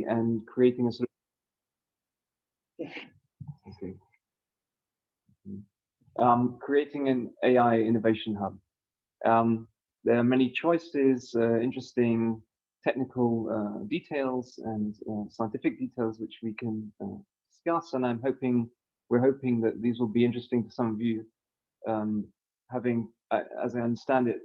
and creating a sort of creating an AI innovation hub. There are many choices, interesting technical details and scientific details which we can discuss, and we're hoping that these will be interesting to some of you, having, as I understand it,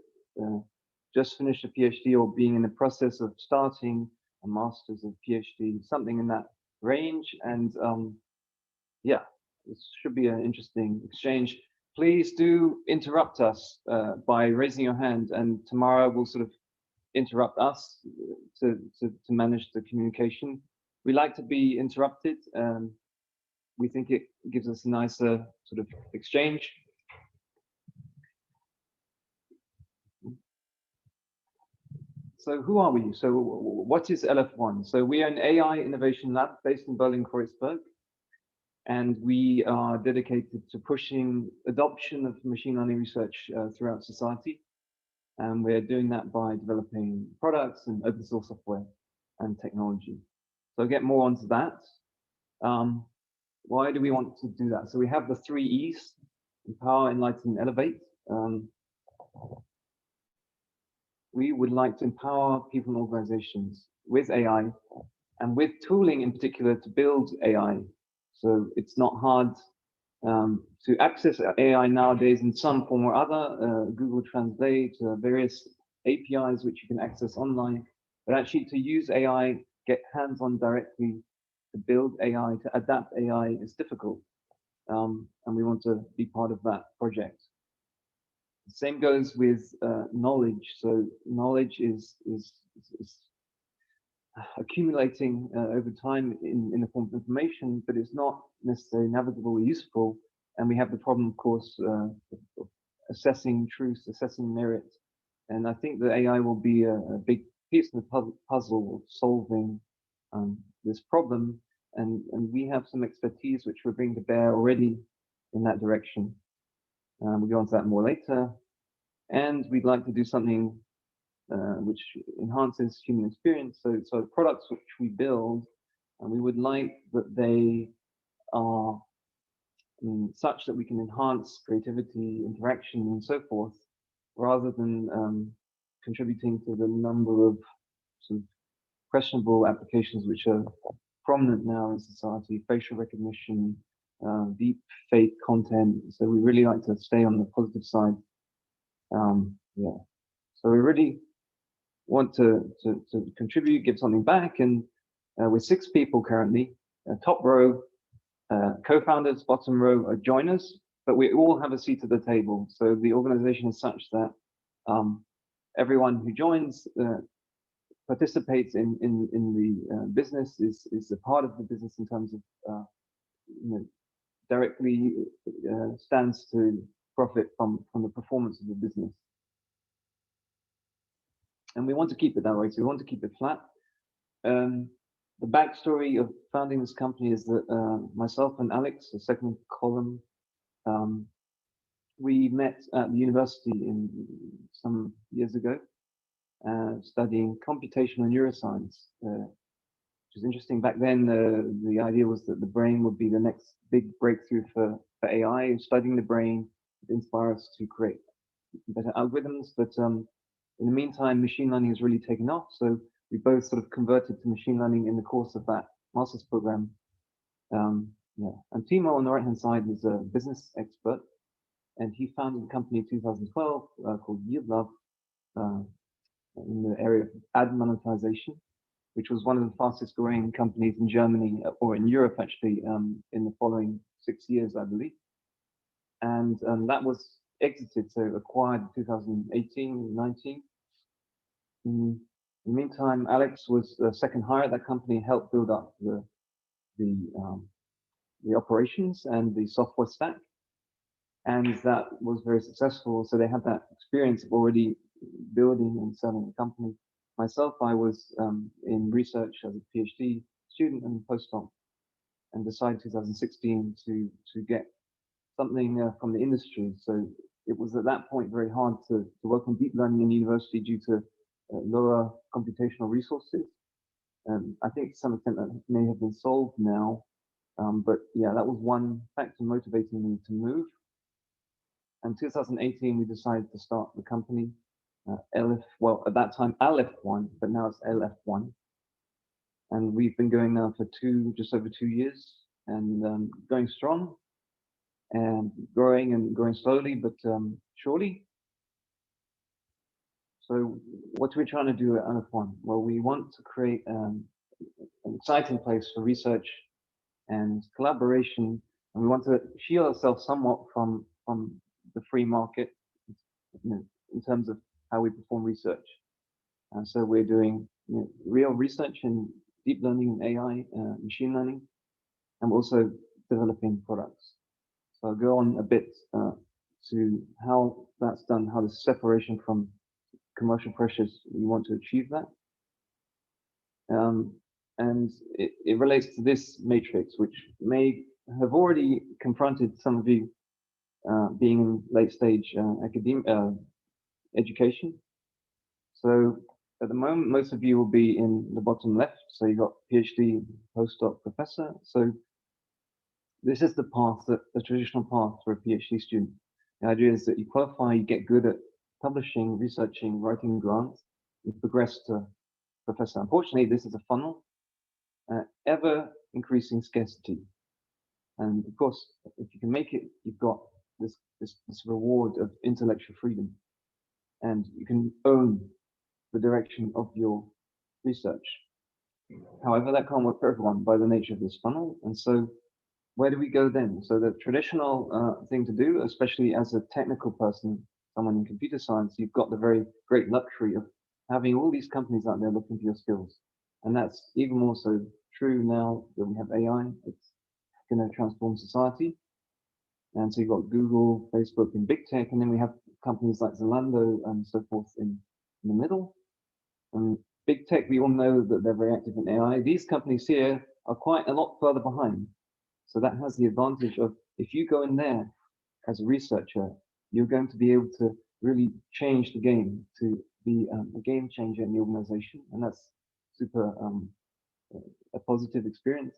just finished a PhD or being in the process of starting a master's of PhD, something in that range. And yeah, this should be an interesting exchange. Please do interrupt us by raising your hand, and Tamara will sort of interrupt us to manage the communication. We like to be interrupted. We think it gives us a nicer sort of exchange. So who are we? So what is Lf1? So we are an AI innovation lab based in Berlin-Kreuzberg, and we are dedicated to pushing adoption of machine learning research throughout society. And we're doing that by developing products and open source software and technology. So I'll get more onto that. Why do we want to do that? So we have the 3 E's: empower, enlighten, elevate. We would like to empower people and organizations with AI and with tooling in particular to build AI. So it's not hard to access AI nowadays in some form or other, Google Translate, various APIs which you can access online, but actually to use AI, get hands-on directly, to build AI, to adapt AI is difficult. And we want to be part of that project. The same goes with knowledge. So knowledge is accumulating over time in the form of information, but it's not necessarily navigable or useful. And we have the problem, of course, of assessing truth, assessing merit. And I think that AI will be a big piece of the puzzle of solving this problem. And we have some expertise which we're bringing to bear already in that direction. We'll go on to that more later. And we'd like to do something which enhances human experience. So the products which we build, and we would like that they are such that we can enhance creativity, interaction, and so forth, rather than contributing to the number of sort of questionable applications which are prominent now in society: facial recognition, deep fake content. So we really like to stay on the positive side. Yeah. So we really want to contribute, give something back, and we're 6 people currently. Top row, co-founders, bottom row are joiners, but we all have a seat at the table. So the organization is such that everyone who joins participates in the business, is a part of the business in terms of directly stands to profit from the performance of the business. And we want to keep it that way. So we want to keep it flat. The backstory of founding this company is that myself and Alex, the second column, we met at the university some years ago, studying computational neuroscience, which is interesting. Back then, the idea was that the brain would be the next big breakthrough for AI. Studying the brain would inspire us to create better algorithms. But in the meantime, machine learning has really taken off. So we both sort of converted to machine learning in the course of that master's program. Yeah. And Timo on the right-hand side is a business expert, and he founded a company in 2012 called Is Lf1 in the area of ad monetization, which was one of the fastest growing companies in Germany, or in Europe actually, in the following 6 years, I believe. And that was exited, so acquired in 2018, 19. In the meantime, Alex was the second hire at that company, helped build up the operations and the software stack, and that was very successful. So they had that experience of already building and selling the company. Myself, I was in research as a PhD student and postdoc, and decided 2016 to get something from the industry. So it was at that point very hard to work on deep learning in university due to lower computational resources. I think to some extent that may have been solved now, but yeah, that was one factor motivating me to move. And 2018, we decided to start the company, well, at that time, Lf1, but now it's Lf1. And we've been going now for just over 2 years, and going strong, and growing slowly, but surely. So what are we trying to do at Lf1? Well, we want to create an exciting place for research and collaboration, and we want to shield ourselves somewhat from the free market, in terms of how we perform research. And so we're doing real research in deep learning and AI, machine learning, and we're also developing products. So I'll go on a bit to how that's done, how the separation from commercial pressures, we want to achieve that. And it relates to this matrix, which may have already confronted some of you being in late stage education. So at the moment, most of you will be in the bottom left. So you've got PhD, postdoc, professor. So this is the path, the traditional path for a PhD student. The idea is that you qualify, you get good at publishing, researching, writing grants, you progress to professor. Unfortunately, this is a funnel, ever increasing scarcity. And of course, if you can make it, you've got this reward of intellectual freedom, and you can own the direction of your research. However, that can't work for everyone by the nature of this funnel. And so where do we go then? So the traditional thing to do, especially as a technical person, someone in computer science, you've got the very great luxury of having all these companies out there looking for your skills. And that's even more so true now that we have AI. It's going to transform society. And so you've got Google, Facebook, and big tech, and then we have companies like Zalando and so forth in the middle. And big tech, we all know that they're very active in AI. These companies here are quite a lot further behind. So that has the advantage of, if you go in there as a researcher, you're going to be able to really change the game, to be a game changer in the organization. And that's super a positive experience.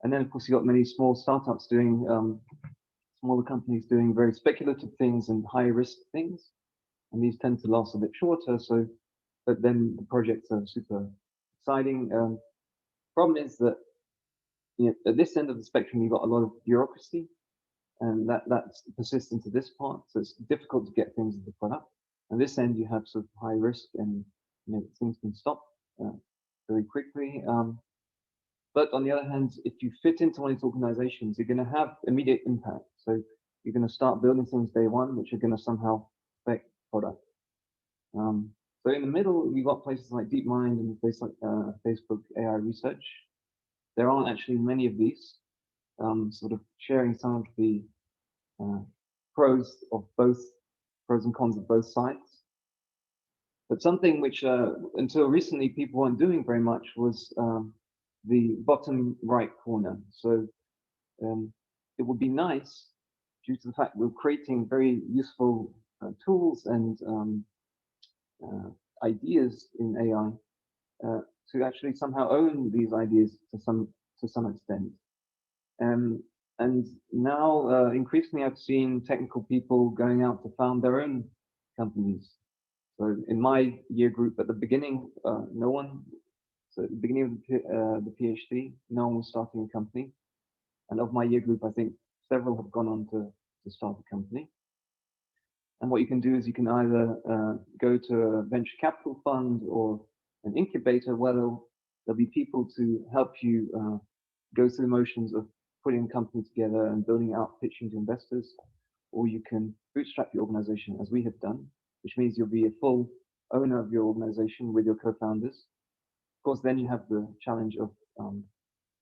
And then, of course, you've got many small startups doing, smaller companies doing very speculative things and high risk things. And these tend to last a bit shorter. So, but then the projects are super exciting. Problem is that at this end of the spectrum, you've got a lot of bureaucracy, and that's persistent to this part. So it's difficult to get things into product. And this end, you have sort of high risk, and things can stop very quickly. But on the other hand, if you fit into one of these organizations, you're going to have immediate impact. So you're going to start building things day one, which are going to somehow affect product. So in the middle, you've got places like DeepMind and places like Facebook AI Research. There aren't actually many of these, sort of sharing some of the pros and cons of both sides. But something which until recently people weren't doing very much was the bottom right corner. So it would be nice, due to the fact we're creating very useful tools and ideas in AI, to actually somehow own these ideas to some extent. And now increasingly I've seen technical people going out to found their own companies. So in my year group at the beginning, no one. So at the beginning of the PhD, no one was starting a company. And of my year group, I think several have gone on to start a company. And what you can do is you can either go to a venture capital fund or an incubator where there'll be people to help you go through the motions of putting a company together and building out, pitching to investors. Or you can bootstrap your organization, as we have done, which means you'll be a full owner of your organization with your co-founders. Of course, then you have the challenge of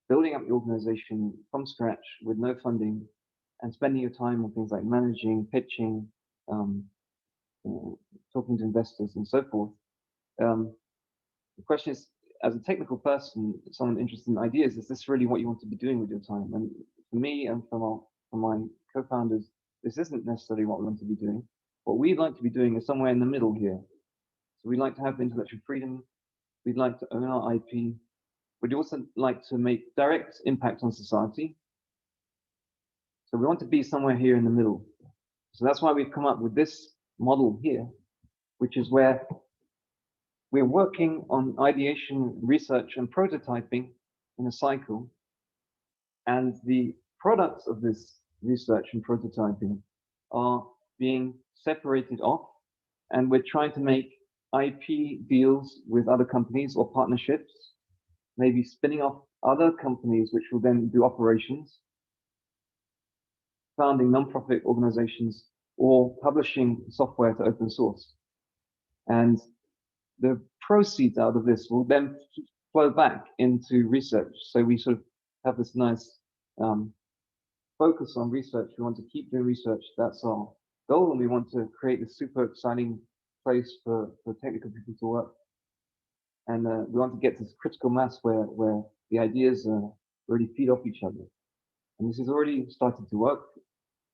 building up your organization from scratch with no funding and spending your time on things like managing, pitching, talking to investors and so forth. The question is, as a technical person, someone interested in ideas, is this really what you want to be doing with your time? And for me and for my co-founders, this isn't necessarily what we want to be doing. What we'd like to be doing is somewhere in the middle here. So we'd like to have intellectual freedom. We'd like to own our IP. We'd also like to make direct impact on society. So we want to be somewhere here in the middle. So that's why we've come up with this model here, which is where we're working on ideation, research, and prototyping in a cycle. And the products of this research and prototyping are being separated off. And we're trying to make IP deals with other companies or partnerships, maybe spinning off other companies, which will then do operations, founding non-profit organizations, or publishing software to open source. And the proceeds out of this will then flow back into research. So we sort of have this nice focus on research. We want to keep doing research. That's our goal. And we want to create a super exciting place for technical people to work. And we want to get to this critical mass where the ideas really feed off each other. And this has already started to work.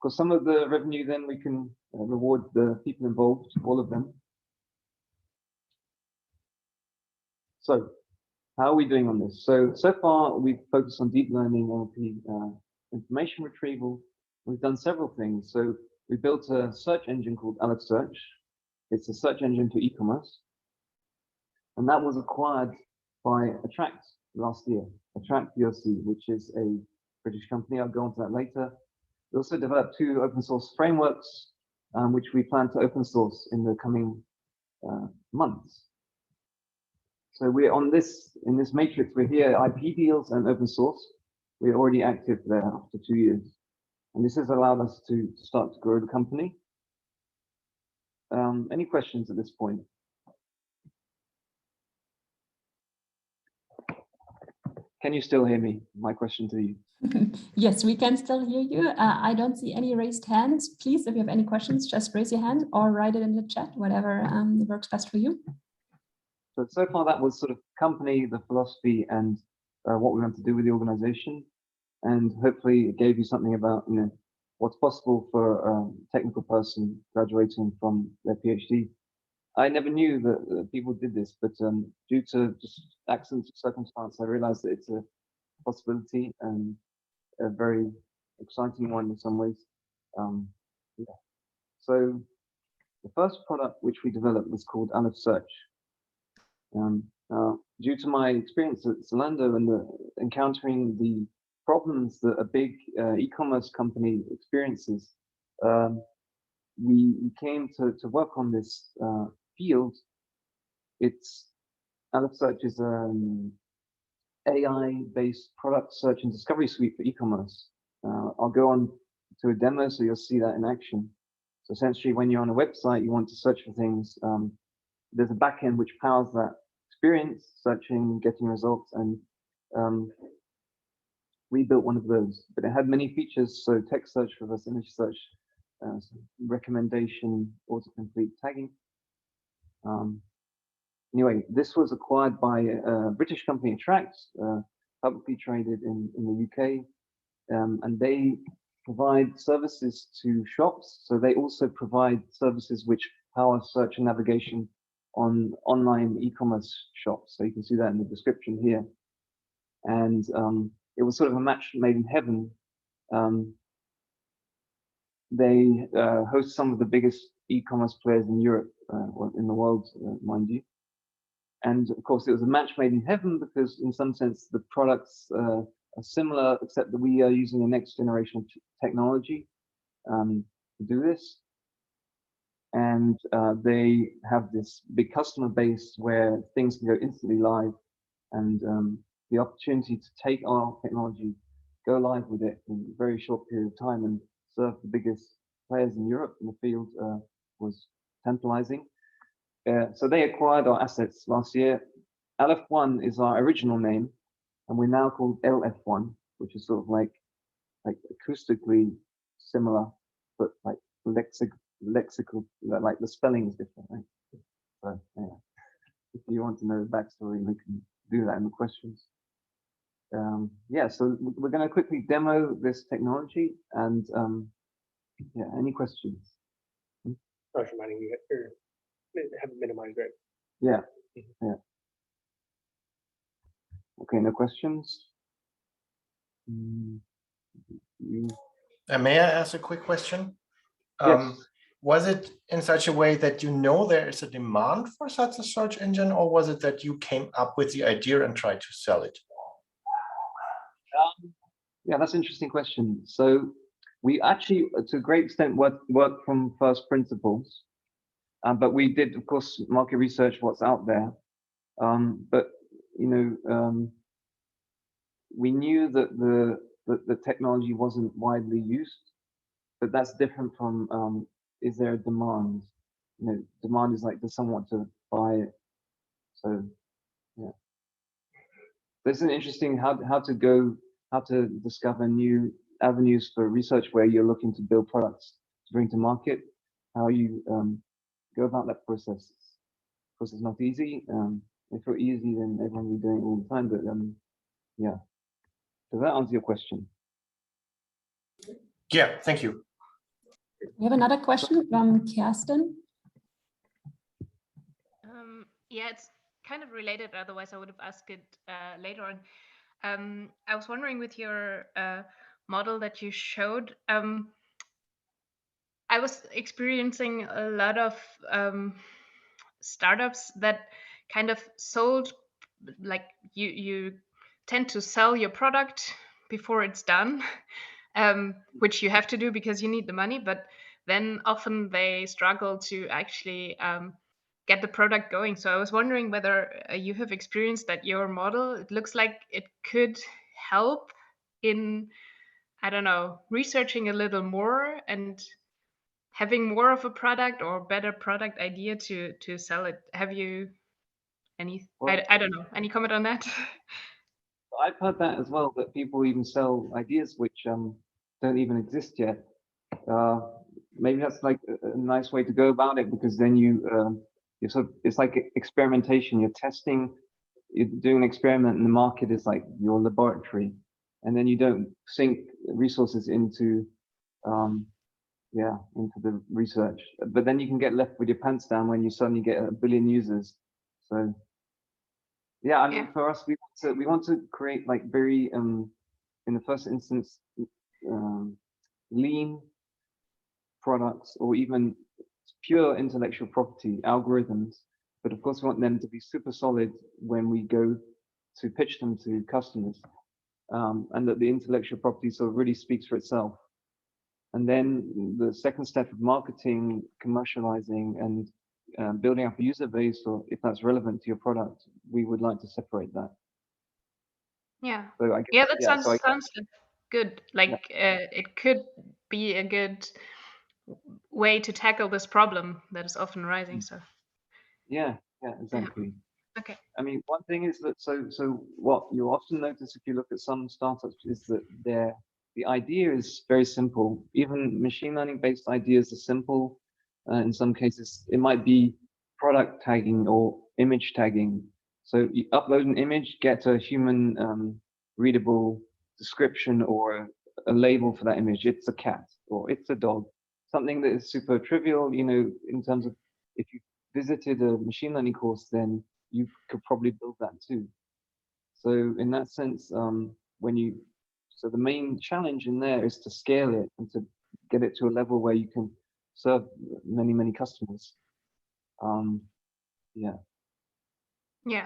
Because some of the revenue, then we can reward the people involved, all of them. So how are we doing on this? So far we've focused on deep learning, NLP, information retrieval. We've done several things. So we built a search engine called Search. It's a search engine for e-commerce. And that was acquired by Attraqt last year, Attraqt PLC, which is a British company. I'll go on to that later. We also developed 2 open source frameworks, which we plan to open source in the coming months. So we're on this, in this matrix, we're here, IP deals and open source. We're already active there after 2 years. And this has allowed us to start to grow the company. Any questions at this point? Can you still hear me? My question to you. Yes, we can still hear you. I don't see any raised hands. Please, if you have any questions, just raise your hand or write it in the chat, whatever works best for you. So far that was sort of company, the philosophy, and what we want to do with the organization. And hopefully it gave you something about, you know, what's possible for a technical person graduating from their PhD. I never knew that people did this, but due to just accidents of circumstance, I realized that it's a possibility and a very exciting one in some ways. Yeah. So the first product which we developed was called Search. Due to my experience at Zalando and encountering the problems that a big e-commerce company experiences, we came to work on this field. It's Search is an AI-based product search and discovery suite for e-commerce. I'll go on to a demo so you'll see that in action. So essentially, when you're on a website, you want to search for things. There's a backend which powers that experience, searching, getting results, and we built one of those. But it had many features, so text search, reverse image search, recommendation, autocomplete, tagging. Anyway, this was acquired by a British company, Attraqt, publicly traded in the UK, and they provide services to shops. So they also provide services which power search and navigation on online e-commerce shops. So you can see that in the description here. And it was sort of a match made in heaven. They host some of the biggest e-commerce players in Europe, or in the world, mind you. And of course, it was a match made in heaven because in some sense, the products are similar, except that we are using a next generation of technology to do this. And they have this big customer base where things can go instantly live, and the opportunity to take our technology, go live with it in a very short period of time and serve the biggest players in Europe in the field was tantalizing. So they acquired our assets last year. Lf1 is our original name, and we're now called Lf1, which is sort of like acoustically similar, but like lexical, like the spelling is different, right? So yeah, if you want to know the backstory, we can do that in the questions. Yeah, so we're going to quickly demo this technology, and yeah, any questions? I was reminding you haven't minimized it. Yeah, yeah. Okay, no questions. May I ask a quick question? Yes. Was it in such a way that you know there is a demand for such a search engine, or was it that you came up with the idea and tried to sell it? Yeah, that's an interesting question. So we actually, to a great extent, work from first principles, but we did, of course, market research what's out there. But you know, we knew that the technology wasn't widely used, but that's different from is there a demand? You know, demand is like, does someone want to buy it? So yeah, this is interesting how to discover new avenues for research where you're looking to build products to bring to market. How you go about that process. Of course, it's not easy. If it were easy, then everyone would be doing it all the time. But yeah. Does that answer your question? Yeah, thank you. We have another question from Kirsten. Yeah, it's kind of related. Otherwise, I would have asked it later on. I was wondering, with your model that you showed, I was experiencing a lot of startups that kind of sold, like you tend to sell your product before it's done, which you have to do because you need the money, but then often they struggle to actually get the product going. So I was wondering whether you have experienced that your model, it looks like it could help in, I don't know, researching a little more and having more of a product or better product idea to sell it. Have you any, Well, I don't know, any comment on that? I've heard that as well, that people even sell ideas which don't even exist yet. Maybe that's like a nice way to go about it, because then you're sort of, it's like experimentation. You're testing, you're doing an experiment, and the market is like your laboratory, and then you don't sink resources into into the research. But then you can get left with your pants down when you suddenly get 1 billion users. So yeah, I mean, for us, we want to create like very in the first instance lean products, or even pure intellectual property algorithms. But of course, we want them to be super solid when we go to pitch them to customers, and that the intellectual property sort of really speaks for itself. And then the second step of marketing, commercializing, and building up a user base, or if that's relevant to your product, we would like to separate that. Yeah. So I guess, Yeah, that so sounds good. Like it could be a good way to tackle this problem that is often rising. So yeah, exactly. Yeah. Okay. I mean, one thing is that so what you often notice if you look at some startups is that the idea is very simple. Even machine learning based ideas are simple. In some cases, it might be product tagging or image tagging. So you upload an image, get a human readable description or a label for that image. It's a cat or it's a dog. Something that is super trivial, you know, in terms of if you visited a machine learning course, then you could probably build that too. So in that sense, so the main challenge in there is to scale it and to get it to a level where you can serve many customers. Yeah.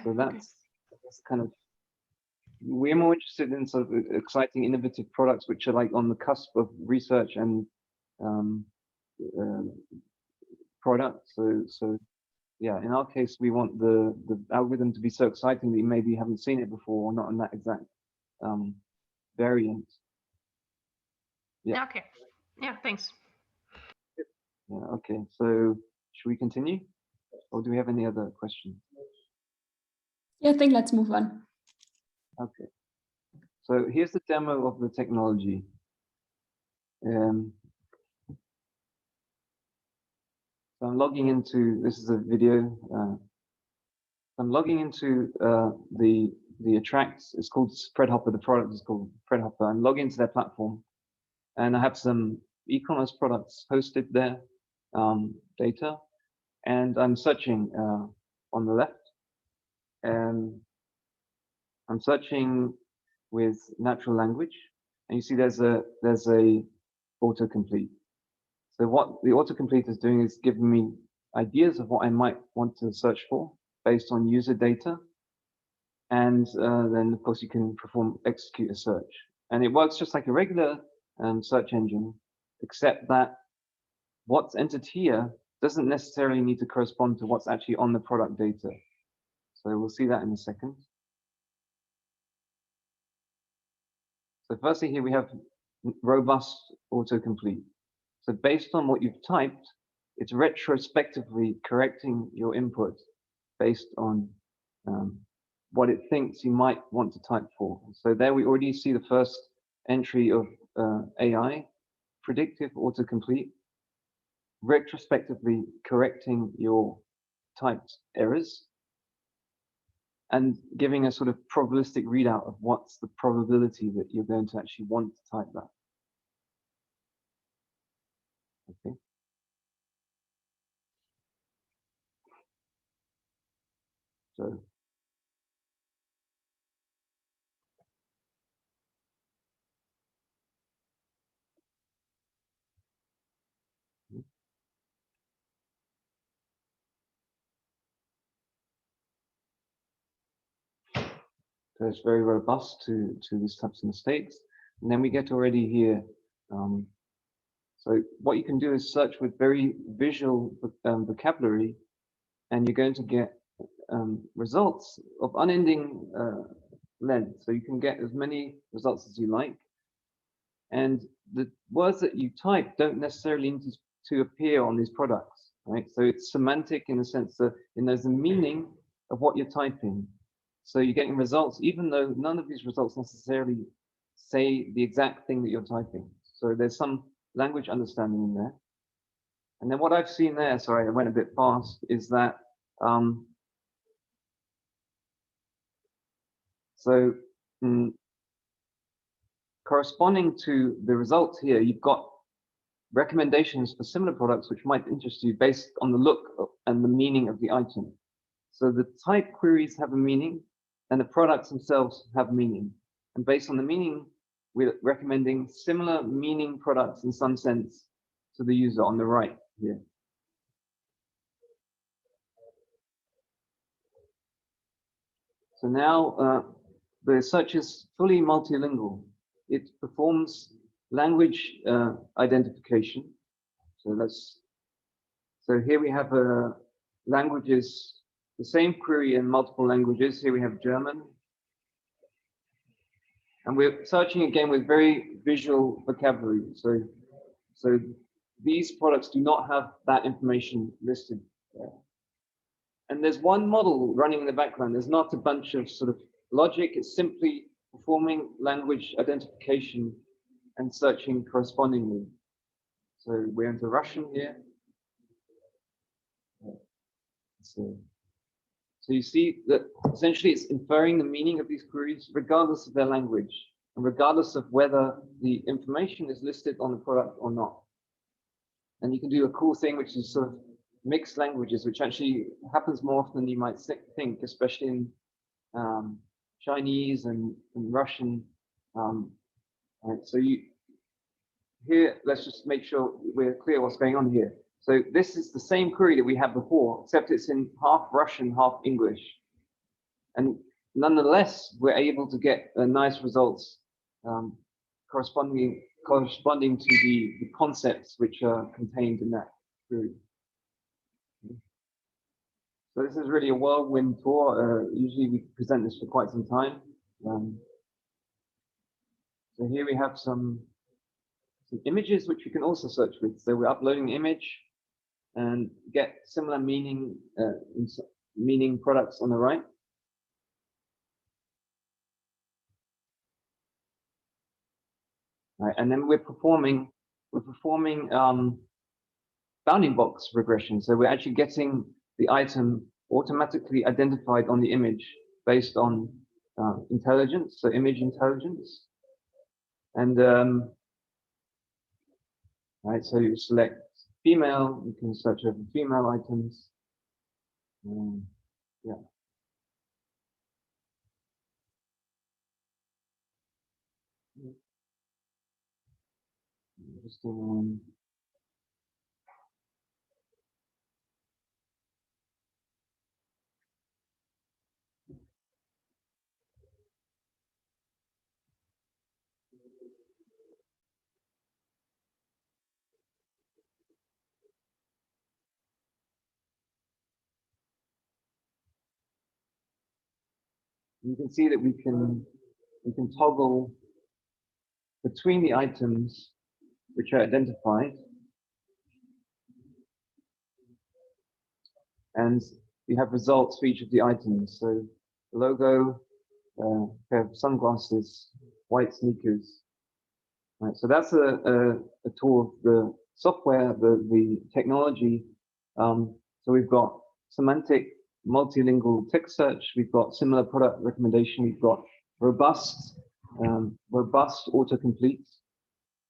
So that's kind of, we're more interested in sort of exciting, innovative products which are like on the cusp of research and product. So yeah, in our case, we want the algorithm to be so exciting that you maybe haven't seen it before, or not in that exact variant. Yeah. Okay. Yeah. Thanks. Yeah. Okay. So should we continue, or do we have any other questions? Yeah, I think let's move on. Okay. So here's the demo of the technology. So I'm logging into, this is a video. I'm logging into the Attraqt. It's called Spreadhopper. The product is called Spreadhopper. I'm logging into their platform, and I have some e-commerce products hosted there, data, and I'm searching on the left. And I'm searching with natural language, and you see there's a autocomplete. So what the autocomplete is doing is giving me ideas of what I might want to search for based on user data. And then of course you can execute a search. And it works just like a regular search engine, except that what's entered here doesn't necessarily need to correspond to what's actually on the product data. So we'll see that in a second. So firstly here we have robust autocomplete. So based on what you've typed, it's retrospectively correcting your input based on what it thinks you might want to type for. So there we already see the first entry of AI, predictive autocomplete, retrospectively correcting your typed errors and giving a sort of probabilistic readout of what's the probability that you're going to actually want to type that. Okay. So it's very robust to these types of mistakes. And then we get already here. So what you can do is search with very visual vocabulary, and you're going to get results of unending length. So you can get as many results as you like. And the words that you type don't necessarily need to appear on these products, right? So it's semantic in the sense that there's a meaning of what you're typing. So you're getting results, even though none of these results necessarily say the exact thing that you're typing. So there's some language understanding in there. And then what I've seen there, sorry, I went a bit fast, is that corresponding to the results here, you've got recommendations for similar products which might interest you based on the look and the meaning of the item. So the type queries have a meaning, and the products themselves have meaning. And based on the meaning, we're recommending similar meaning products in some sense to the user on the right here. So now the search is fully multilingual. It performs language identification. So here we have languages, the same query in multiple languages. Here we have German. And we're searching again with very visual vocabulary. So these products do not have that information listed there. And there's one model running in the background. There's not a bunch of sort of logic. It's simply performing language identification and searching correspondingly. So we're into Russian here. So you see that essentially it's inferring the meaning of these queries regardless of their language and regardless of whether the information is listed on the product or not. And you can do a cool thing, which is sort of mixed languages, which actually happens more often than you might think, especially in Chinese and Russian. Right, so here, let's just make sure we're clear what's going on here. So this is the same query that we had before, except it's in half Russian, half English. And nonetheless, we're able to get nice results corresponding to the concepts which are contained in that query. So this is really a whirlwind tour. Usually we present this for quite some time. So here we have some images which we can also search with. So we're uploading the image and get similar meaning products on the right. Right, and then we're performing bounding box regression. So we're actually getting the item automatically identified on the image based on intelligence, so image intelligence. And right, so you select female, you can search over female items. Yeah. Interesting one. You can see that we can toggle between the items which are identified, and you have results for each of the items. So the logo, pair of sunglasses, white sneakers. Right. So that's a tour of the software, the technology. So we've got semantic multilingual text search. We've got similar product recommendation. We've got robust autocomplete,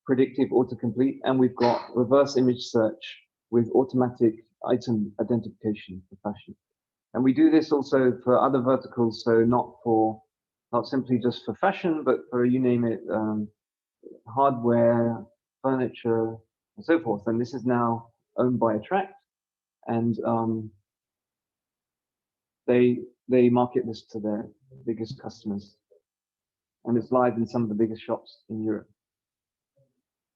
predictive autocomplete, and we've got reverse image search with automatic item identification for fashion. And we do this also for other verticals, so not simply just for fashion, but for, you name it, hardware, furniture, and so forth. And this is now owned by Attraqt, and they market this to their biggest customers, and it's live in some of the biggest shops in Europe.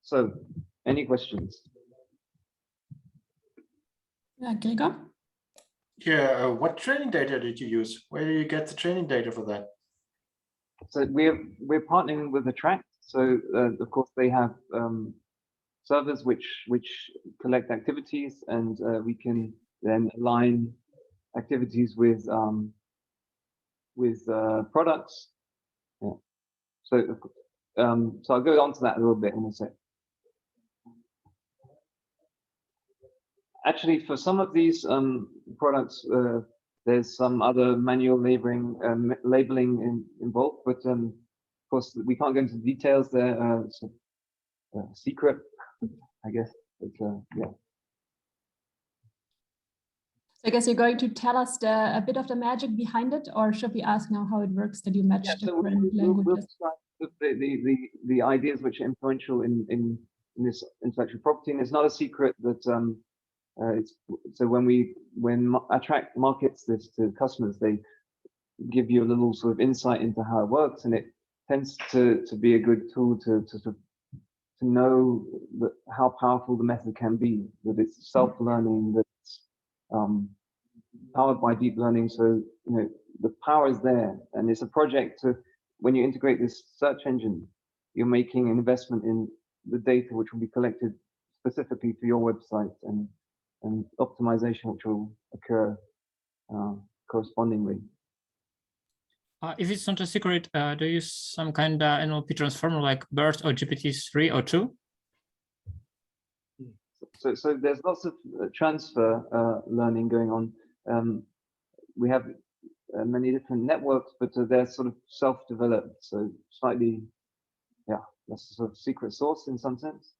So, any questions? Yeah, Gregor? Yeah, what training data did you use? Where do you get the training data for that? So we're partnering with Attraqt. So of course they have servers which collect activities, and we can then align activities with products. Yeah. So I'll go on to that a little bit in a sec. Actually, for some of these products, there's some other manual labeling involved, but of course we can't go into details there. It's a secret, I guess. But, yeah. So I guess you're going to tell us a bit of the magic behind it, or should we ask now how it works that you match different languages? We'll start with the ideas which are influential in this intellectual property, and it's not a secret that so when Attraqt markets this to customers, they give you a little sort of insight into how it works, and it tends to be a good tool to know how powerful the method can be, that it's self-learning, that it's powered by deep learning. So the power is there, and it's a project to, when you integrate this search engine, you're making an investment in the data which will be collected specifically for your website, and optimization which will occur correspondingly. If it's not a secret, do you use some kind of NLP transformer like BERT or GPT-3 or 2? So there's lots of transfer learning going on. We have many different networks, but they're sort of self-developed, so slightly, yeah, that's a sort of secret sauce in some sense.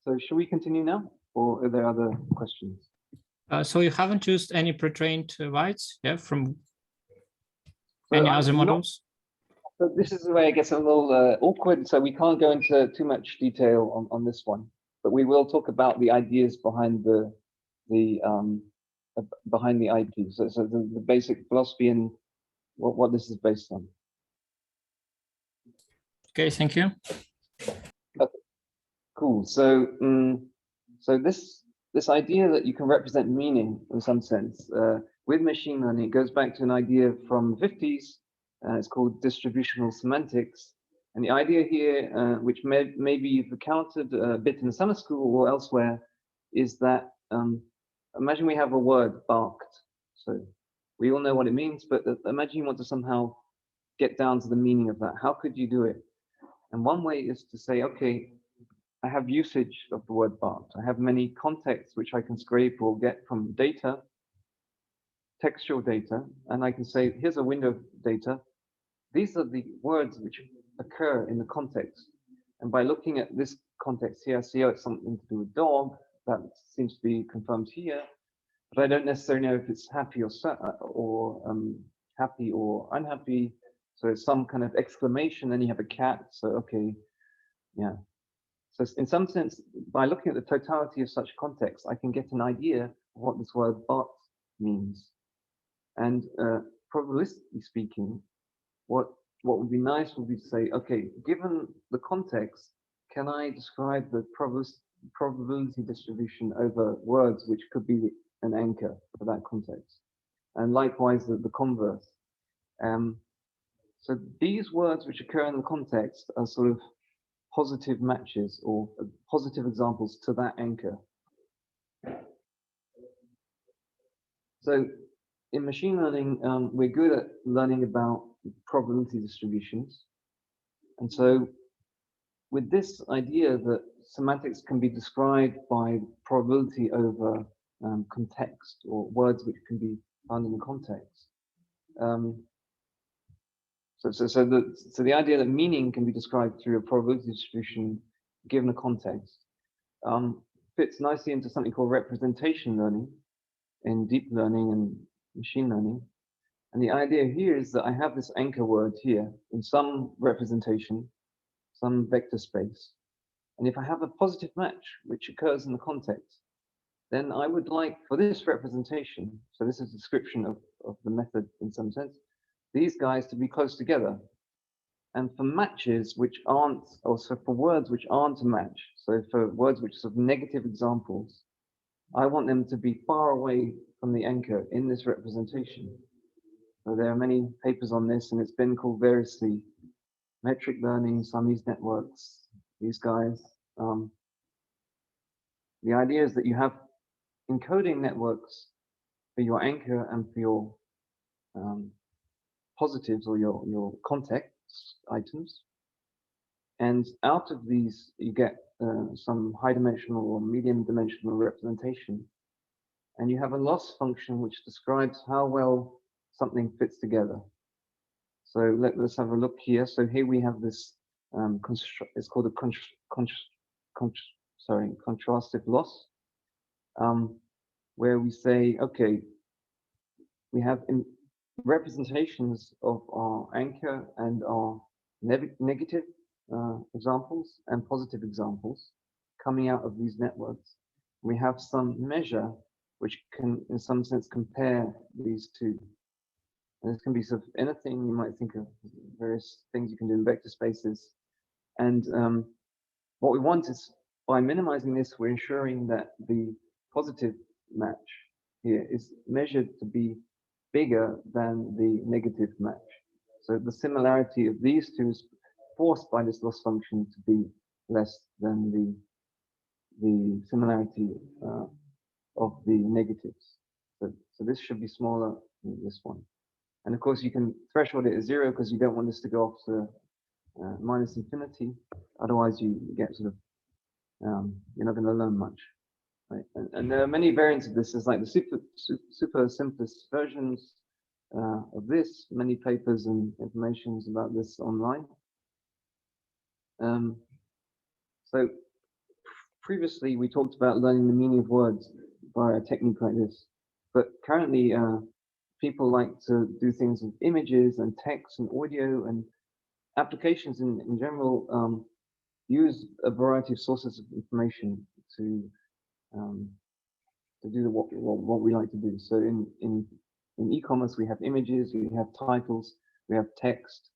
So should we continue now, or are there other questions? So you haven't used any pre-trained weights, yeah, from any other models? So this is the way it gets a little awkward, so we can't go into too much detail on this one, but we will talk about the ideas behind the IP. So the basic philosophy and what this is based on. Okay, thank you. Okay, cool. So so this idea that you can represent meaning in some sense with machine learning, it goes back to an idea from the 50s. It's called distributional semantics. And the idea here, which maybe you've encountered a bit in the summer school or elsewhere, is that imagine we have a word, barked. So we all know what it means, but imagine you want to somehow get down to the meaning of that. How could you do it? And one way is to say, okay, I have usage of the word barked. I have many contexts which I can scrape or get from data, textual data, and I can say, here's a window of data. These are the words which occur in the context. And by looking at this context here, I see, oh, it's something to do with dog. That seems to be confirmed here. but I don't necessarily know if it's happy or sad or happy or unhappy. So it's some kind of exclamation, then you have a cat. So okay, yeah. So in some sense, by looking at the totality of such context, I can get an idea of what this word but means. And probabilistically speaking, what would be nice would be to say, okay, given the context, can I describe the probability distribution over words which could be an anchor for that context? And likewise, the converse. So these words which occur in the context are sort of positive matches or positive examples to that anchor. So in machine learning, we're good at learning about probability distributions. And so with this idea that semantics can be described by probability over context, or words which can be found in the context. So the idea that meaning can be described through a probability distribution given a context fits nicely into something called representation learning in deep learning and machine learning. And the idea here is that I have this anchor word here in some representation, some vector space. And if I have a positive match, which occurs in the context, then I would like for this representation, so this is a description of the method in some sense, these guys to be close together. And for matches which aren't, or so for words which aren't a match, so for words which are sort of negative examples, I want them to be far away from the anchor in this representation. So there are many papers on this, and it's been called variously metric learning, Siamese networks, these guys. The idea is that you have encoding networks for your anchor and for your positives or your context items. And out of these, you get some high dimensional or medium dimensional representation. And you have a loss function which describes how well something fits together. So let's have a look here. So here we have this, it's called a contrastive loss, where we say, okay, we have representations of our anchor and our negative examples and positive examples coming out of these networks. We have some measure which can, in some sense, compare these two. And this can be sort of anything you might think of, various things you can do in vector spaces. And what we want is, by minimizing this, we're ensuring that the positive match here is measured to be bigger than the negative match. So the similarity of these two is forced by this loss function to be less than the similarity of the negatives. So this should be smaller than this one. And of course, you can threshold it at 0 because you don't want this to go off to minus infinity. Otherwise, you get sort of, you're not going to learn much. Right? And there are many variants of this. There's like the super simplest versions of this, many papers and informations about this online. So previously, we talked about learning the meaning of words via a technique like this. But currently, people like to do things with images and text and audio, and applications in general use a variety of sources of information to do what we like to do. So in e-commerce, we have images, we have titles, we have text.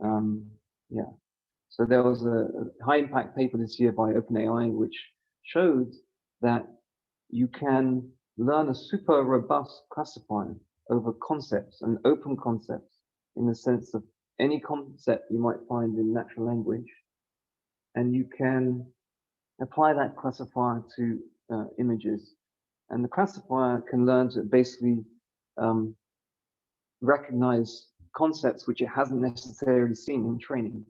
Yeah. So there was a high impact paper this year by OpenAI, which showed that you can learn a super robust classifier over concepts and open concepts, in the sense of any concept you might find in natural language. And you can apply that classifier to images. And the classifier can learn to basically recognize concepts which it hasn't necessarily seen in training.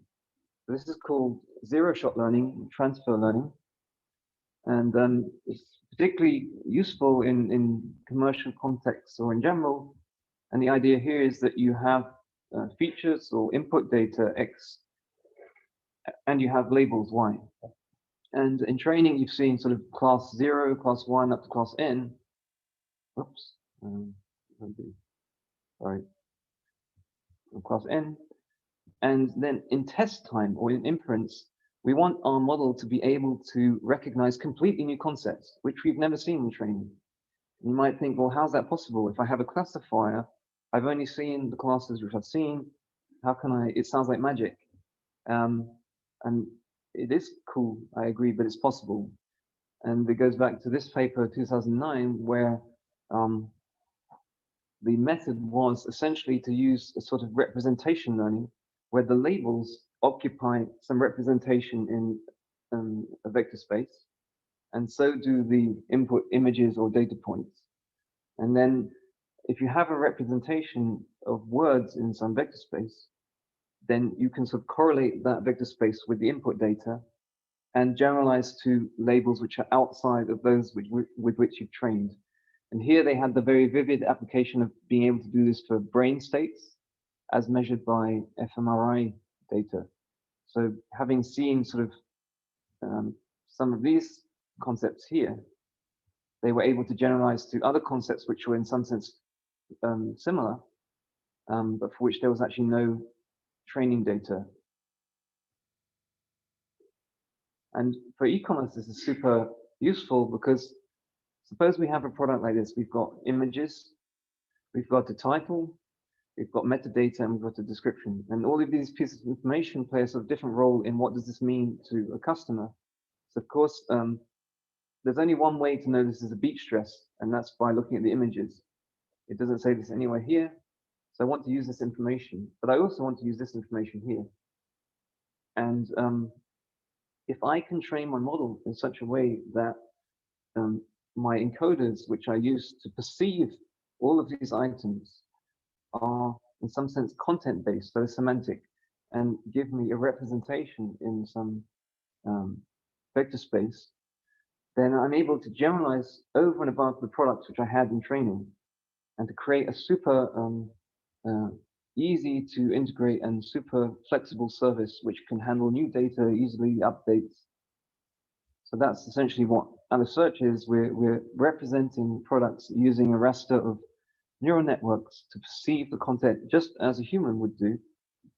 So this is called zero-shot learning, transfer learning. And it's particularly useful in commercial contexts or in general. And the idea here is that you have features or input data X, and you have labels Y. And in training, you've seen sort of class 0, class 1, up to class N. oops, sorry, class n. And then in test time or in inference, we want our model to be able to recognize completely new concepts, which we've never seen in training. You might think, well, how's that possible? If I have a classifier, I've only seen the classes which I've seen. How can I, it sounds like magic. And it is cool, I agree, but it's possible. And it goes back to this paper, 2009, where the method was essentially to use a sort of representation learning, where the labels occupy some representation in a vector space, and so do the input images or data points. And then if you have a representation of words in some vector space, then you can sort of correlate that vector space with the input data and generalize to labels which are outside of those with which you've trained. And here they had the very vivid application of being able to do this for brain states as measured by fMRI data. So having seen sort of some of these concepts here, they were able to generalize to other concepts which were in some sense similar, but for which there was actually no training data. And for e-commerce, this is super useful because suppose we have a product like this. We've got images, we've got a title, we've got metadata, and we've got a description. And all of these pieces of information play a sort of different role in what does this mean to a customer. So of course, there's only one way to know this is a beach dress, and that's by looking at the images. It doesn't say this anywhere here. So I want to use this information, but I also want to use this information here. And if I can train my model in such a way that my encoders, which I use to perceive all of these items, are in some sense content-based, so semantic, and give me a representation in some vector space, then I'm able to generalize over and above the products which I had in training, and to create a super easy to integrate and super flexible service which can handle new data easily, updates. So that's essentially what Search is. We're representing products using a raster of neural networks to perceive the content just as a human would do,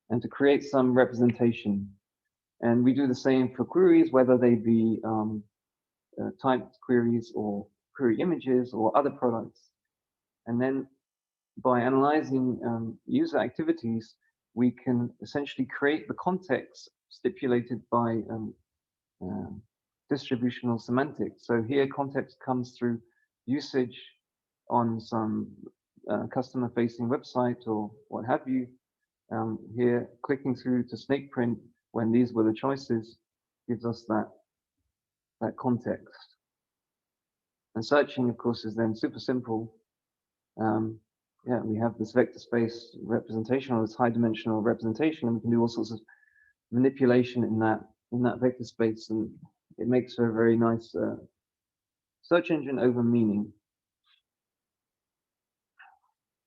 and to create some representation. And we do the same for queries, whether they be typed queries or query images or other products. And then by analyzing user activities, we can essentially create the context stipulated by distributional semantics. So here context comes through usage on some customer-facing website or what have you. Here, clicking through to snake print when these were the choices gives us that context. And searching, of course, is then super simple. Yeah, we have this vector space representation, or this high dimensional representation, and we can do all sorts of manipulation in that vector space, and it makes for a very nice search engine over meaning.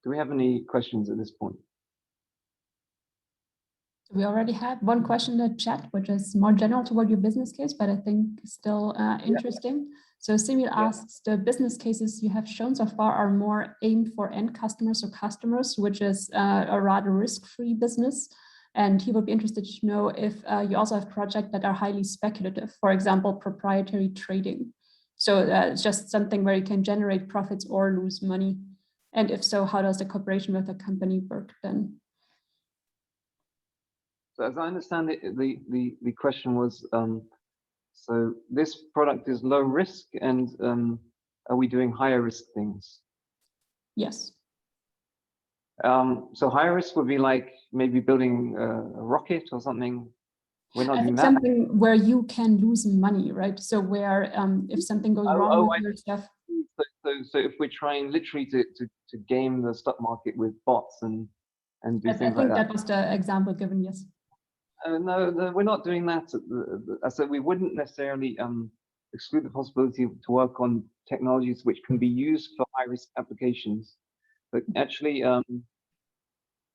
Do we have any questions at this point? We already had one question in the chat, which is more general toward your business case, but I think still interesting. Yeah. So Simil asks, the business cases you have shown so far are more aimed for end customers or customers, which is a rather risk-free business. And he would be interested to know if you also have projects that are highly speculative, for example, proprietary trading. So it's just something where you can generate profits or lose money. And if so, how does the cooperation with the company work then? So as I understand it, the question was, so this product is low risk, and are we doing higher risk things? Yes. So higher risk would be like maybe building a rocket or something. We're not doing that. Something where you can lose money, right? So where if something goes wrong with your stuff. So if we're trying literally to game the stock market with bots and do things like that. I think that was the example given, yes. No, we're not doing that. So we wouldn't necessarily exclude the possibility to work on technologies which can be used for high-risk applications. But actually, I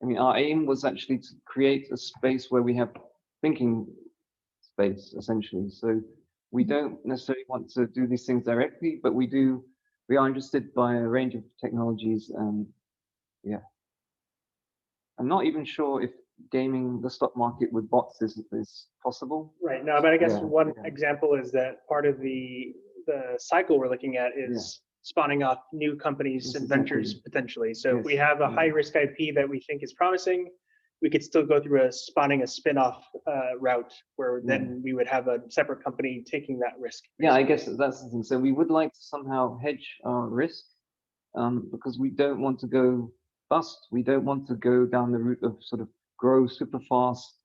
mean, our aim was actually to create a space where we have thinking space, essentially. So we don't necessarily want to do these things directly, but we do we are interested by a range of technologies, and yeah, I'm not even sure if gaming the stock market with bots is possible. Right. No, but I guess Yeah, one yeah. example is that part of the cycle we're looking at is spawning off new companies Yes, and ventures exactly. potentially. So if we Yes, have a yeah. high risk IP that we think is promising, we could still go through spawning a spin-off route where then we would have a separate company taking that risk. Yeah, I guess that's the thing. So we would like to somehow hedge our risk, because we don't want to go bust. We don't want to go down the route of sort of grow super fast,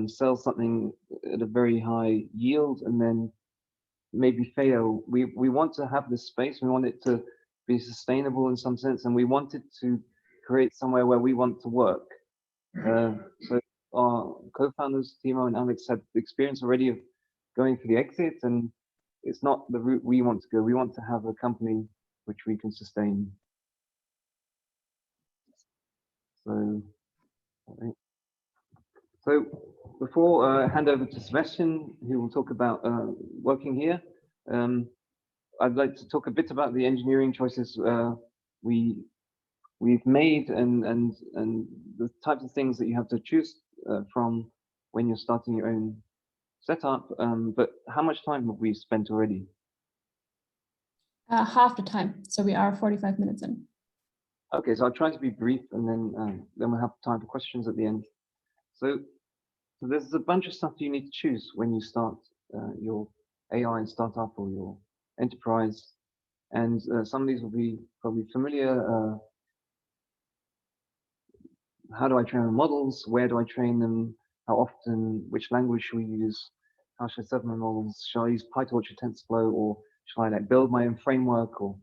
sell something at a very high yield, and then maybe fail. We want to have this space. We want it to be sustainable in some sense, and we want it to create somewhere where we want to work. So our co-founders, Timo and Alex, had experience already of going for the exit, and it's not the route we want to go. We want to have a company which we can sustain. So before I hand over to Sebastian, who will talk about working here, I'd like to talk a bit about the engineering choices we've made and the types of things that you have to choose from when you're starting your own setup. But how much time have we spent already? Half the time. So we are 45 minutes in. Okay, so I'll try to be brief, and then we'll have time for questions at the end. So there's a bunch of stuff you need to choose when you start your AI startup or your enterprise, and some of these will be probably familiar. How do I train models? Where do I train them? How often? Which language should we use? How should I set my models? Shall I use PyTorch or TensorFlow, or shall I like build my own framework? Or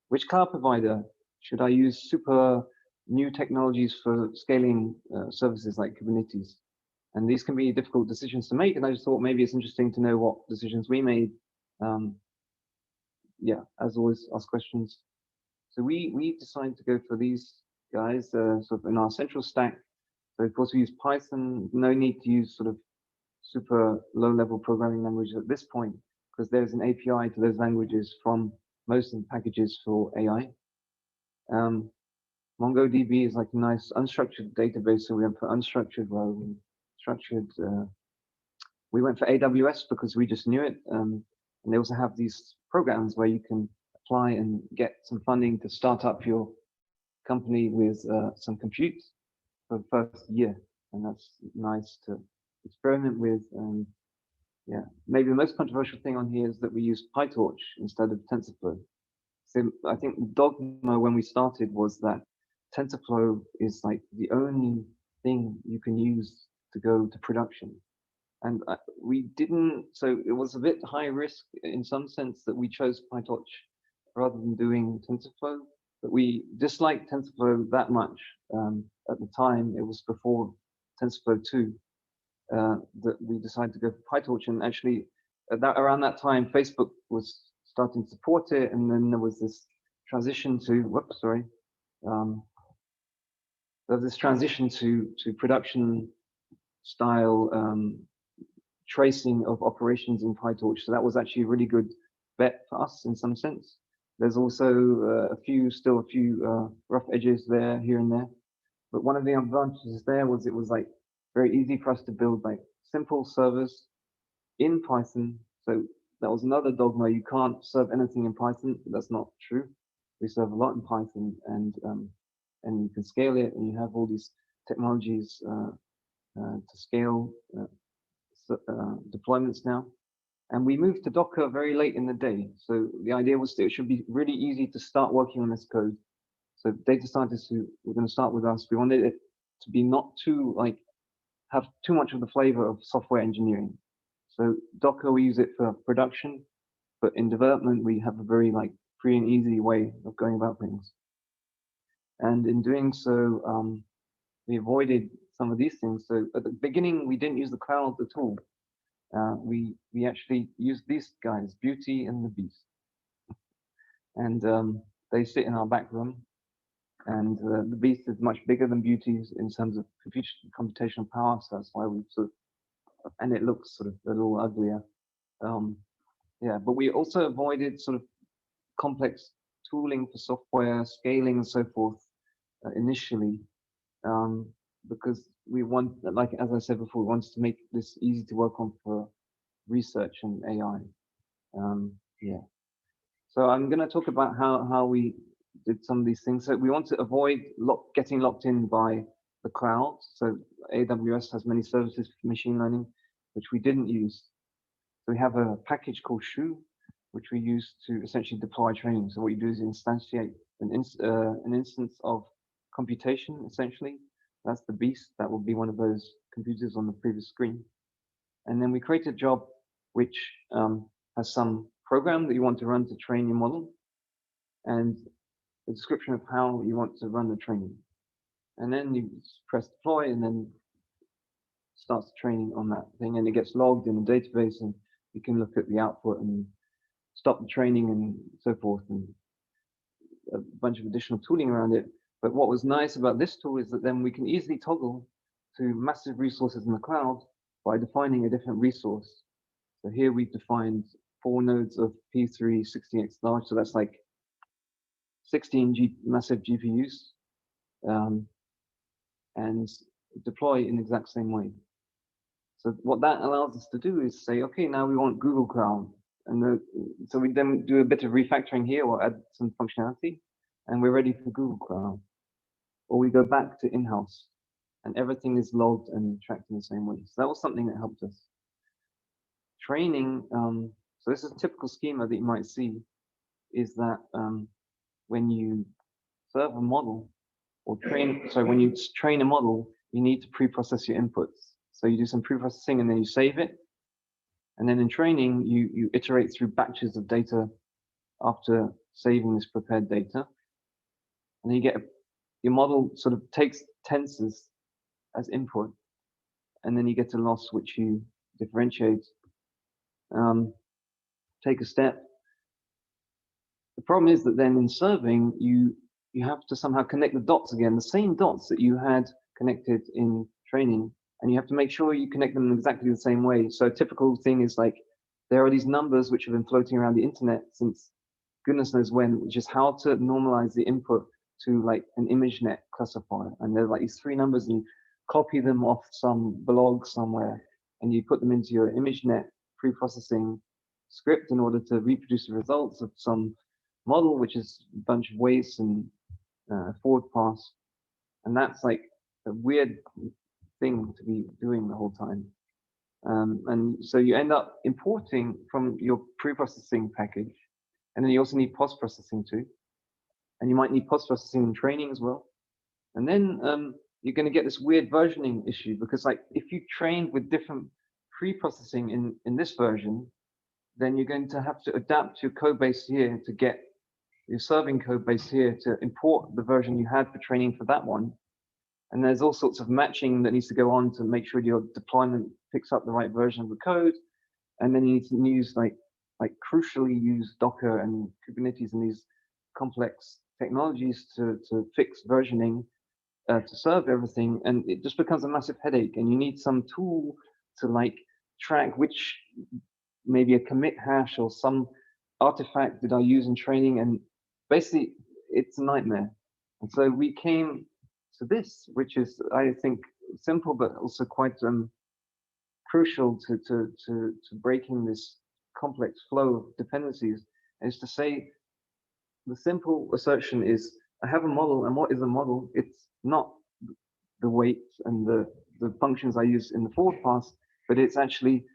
which cloud provider should I use? Super new technologies for scaling services like Kubernetes, and these can be difficult decisions to make. And I just thought maybe it's interesting to know what decisions we made. Yeah, as always, ask questions. So we decided to go for these guys sort of in our central stack. So of course we use Python. No need to use sort of super low-level programming language at this point, because there's an API to those languages from most of the packages for AI. MongoDB is like a nice unstructured database, so we went for unstructured rather than structured. We went for AWS because we just knew it, and they also have these programs where you can apply and get some funding to start up your company with some compute for the first year, and that's nice to experiment with. Yeah, maybe the most controversial thing on here is that we use PyTorch instead of TensorFlow. So I think the dogma when we started was that TensorFlow is like the only thing you can use to go to production. And we didn't, so it was a bit high risk in some sense that we chose PyTorch rather than doing TensorFlow. But we disliked TensorFlow that much at the time. It was before TensorFlow 2 that we decided to go for PyTorch. And actually, around that time, Facebook was starting to support it, and then there was this transition to there was this transition to production style tracing of operations in PyTorch. So that was actually a really good bet for us in some sense. There's also still a few rough edges there, here and there. But one of the advantages there was it was like very easy for us to build like simple servers in Python. So that was another dogma. You can't serve anything in Python. That's not true. We serve a lot in Python, and you can scale it, and you have all these technologies to scale deployments now. And we moved to Docker very late in the day. So the idea was that it should be really easy to start working on this code. So data scientists who were going to start with us, we wanted it to be not too have too much of the flavor of software engineering. So Docker, we use it for production, but in development, we have a very free and easy way of going about things. And in doing so, we avoided some of these things. So at the beginning, we didn't use the cloud at all. We actually used these guys, Beauty and the Beast. And they sit in our back room. And the Beast is much bigger than Beauty in terms of computational power. So that's why we and it looks sort of a little uglier. Yeah, but we also avoided sort of complex tooling for software, scaling and so forth initially, because we want, like as I said before, we wanted to make this easy to work on for research and AI. Yeah. So I'm going to talk about how we did some of these things. So we want to avoid getting locked in by the cloud. So AWS has many services for machine learning, which we didn't use. So we have a package called Shu, which we use to essentially deploy training. So what you do is instantiate an instance of computation, essentially. That's the beast. That will be one of those computers on the previous screen. And then we create a job which has some program that you want to run to train your model, and a description of how you want to run the training. And then you press deploy, and then starts training on that thing, and it gets logged in the database, and you can look at the output and stop the training and so forth, and a bunch of additional tooling around it. But what was nice about this tool is that then we can easily toggle to massive resources in the cloud by defining a different resource. So here we've defined 4 nodes of P3 16x large, so that's like 16 massive GPUs, and deploy in the exact same way. So what that allows us to do is say, okay, now we want Google Cloud. And so we then do a bit of refactoring here or add some functionality, and we're ready for Google Cloud. Or we go back to in-house, and everything is logged and tracked in the same way. So that was something that helped us. Training, so this is a typical schema that you might see, is that when you serve a model, or when you train a model, you need to pre-process your inputs. So you do some pre-processing and then you save it. And then in training, you iterate through batches of data after saving this prepared data. And then you get your model sort of takes tensors as input, and then you get a loss which you differentiate. Take a step. The problem is that then in serving, you have to somehow connect the dots again, the same dots that you had connected in training, and you have to make sure you connect them in exactly the same way. So a typical thing is like, there are these numbers which have been floating around the internet since goodness knows when, which is how to normalize the input to like an ImageNet classifier. And there are like these 3 numbers, and you copy them off some blog somewhere, and you put them into your ImageNet pre-processing script in order to reproduce the results of some model, which is a bunch of weights and forward pass. And that's like a weird thing to be doing the whole time. And so you end up importing from your pre-processing package, and then you also need post-processing too. And you might need post-processing in training as well. And then you're going to get this weird versioning issue, because like if you trained with different pre-processing in this version, then you're going to have to adapt your code base here to get your serving code base here to import the version you had for training for that one. And there's all sorts of matching that needs to go on to make sure your deployment picks up the right version of the code. And then you need to use like crucially use Docker and Kubernetes and these complex technologies to fix versioning to serve everything. And it just becomes a massive headache. And you need some tool to like track which, maybe a commit hash or some artifact did I use in training. And basically it's a nightmare. And so we came to this, which is, I think, simple, but also quite crucial to breaking this complex flow of dependencies, is to say, the simple assertion is, I have a model, and what is a model? It's not the weights and the functions I use in the forward pass, but it's actually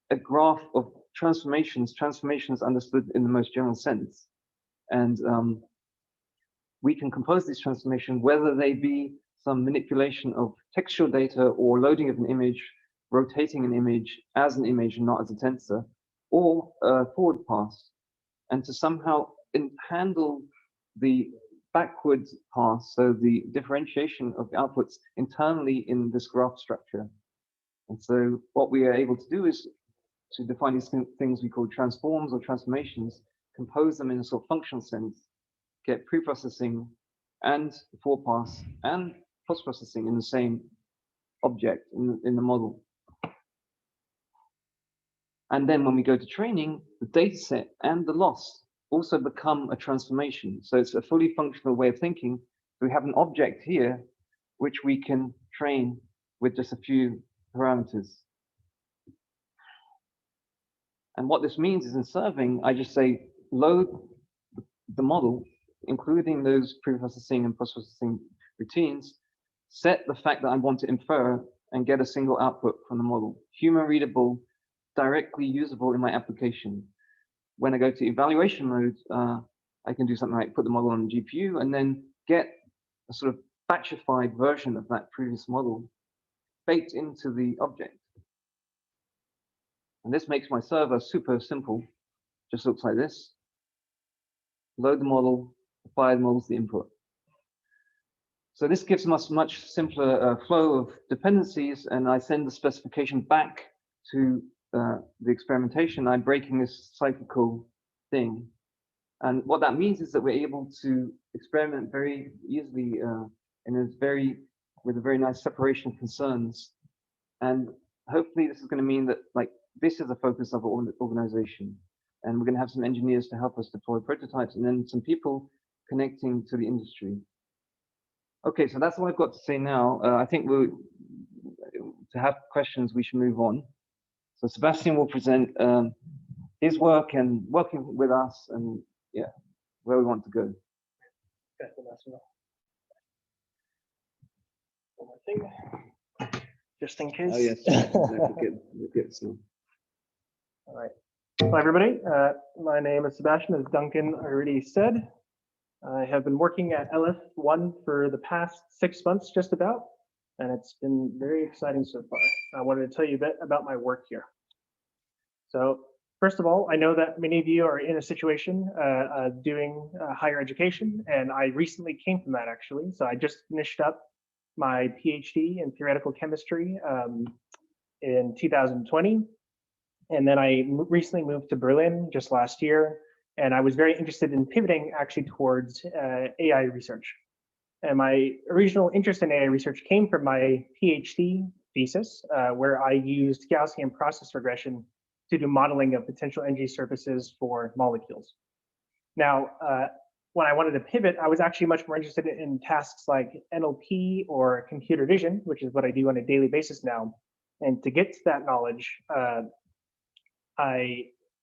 a graph of transformations understood in the most general sense. And we can compose these transformations, whether they be some manipulation of textual data or loading of an image, rotating an image as an image and not as a tensor, or a forward pass, and to somehow handle the backward pass, so the differentiation of the outputs internally in this graph structure. And so what we are able to do is to define these things we call transforms or transformations, compose them in a sort of functional sense, get pre-processing and forward pass and post-processing in the same object in the model. And then when we go to training, the data set and the loss also become a transformation. So it's a fully functional way of thinking. We have an object here, which we can train with just a few parameters. And what this means is in serving, I just say load the model, including those pre-processing and post-processing routines, set the fact that I want to infer and get a single output from the model, human readable, directly usable in my application. When I go to evaluation mode, I can do something like put the model on the GPU and then get a sort of batchified version of that previous model baked into the object. And this makes my server super simple. Just looks like this. Load the model, apply the model to the input. So this gives us much simpler flow of dependencies, and I send the specification back to the experimentation. I'm breaking this cyclical thing. And what that means is that we're able to experiment very easily with a very nice separation of concerns. And hopefully this is going to mean that this is the focus of our organization. And we're going to have some engineers to help us deploy prototypes and then some people connecting to the industry. Okay, so that's all I've got to say now. I think to have questions, we should move on. So Sebastian will present his work and working with us and where we want to go. One more thing, just in case. Oh yes, we'll get some. All right. Hello, everybody. My name is Sebastian, as Duncan already said. I have been working at Lf1 for the past 6 months, just about, and it's been very exciting so far. I wanted to tell you a bit about my work here. So, first of all, I know that many of you are in a situation doing higher education, and I recently came from that, actually. So I just finished up my PhD in theoretical chemistry in 2020. And then I recently moved to Berlin just last year, and I was very interested in pivoting actually towards AI research. And my original interest in AI research came from my PhD thesis, where I used Gaussian process regression to do modeling of potential energy surfaces for molecules. Now, when I wanted to pivot, I was actually much more interested in tasks like NLP or computer vision, which is what I do on a daily basis now. And to get to that knowledge,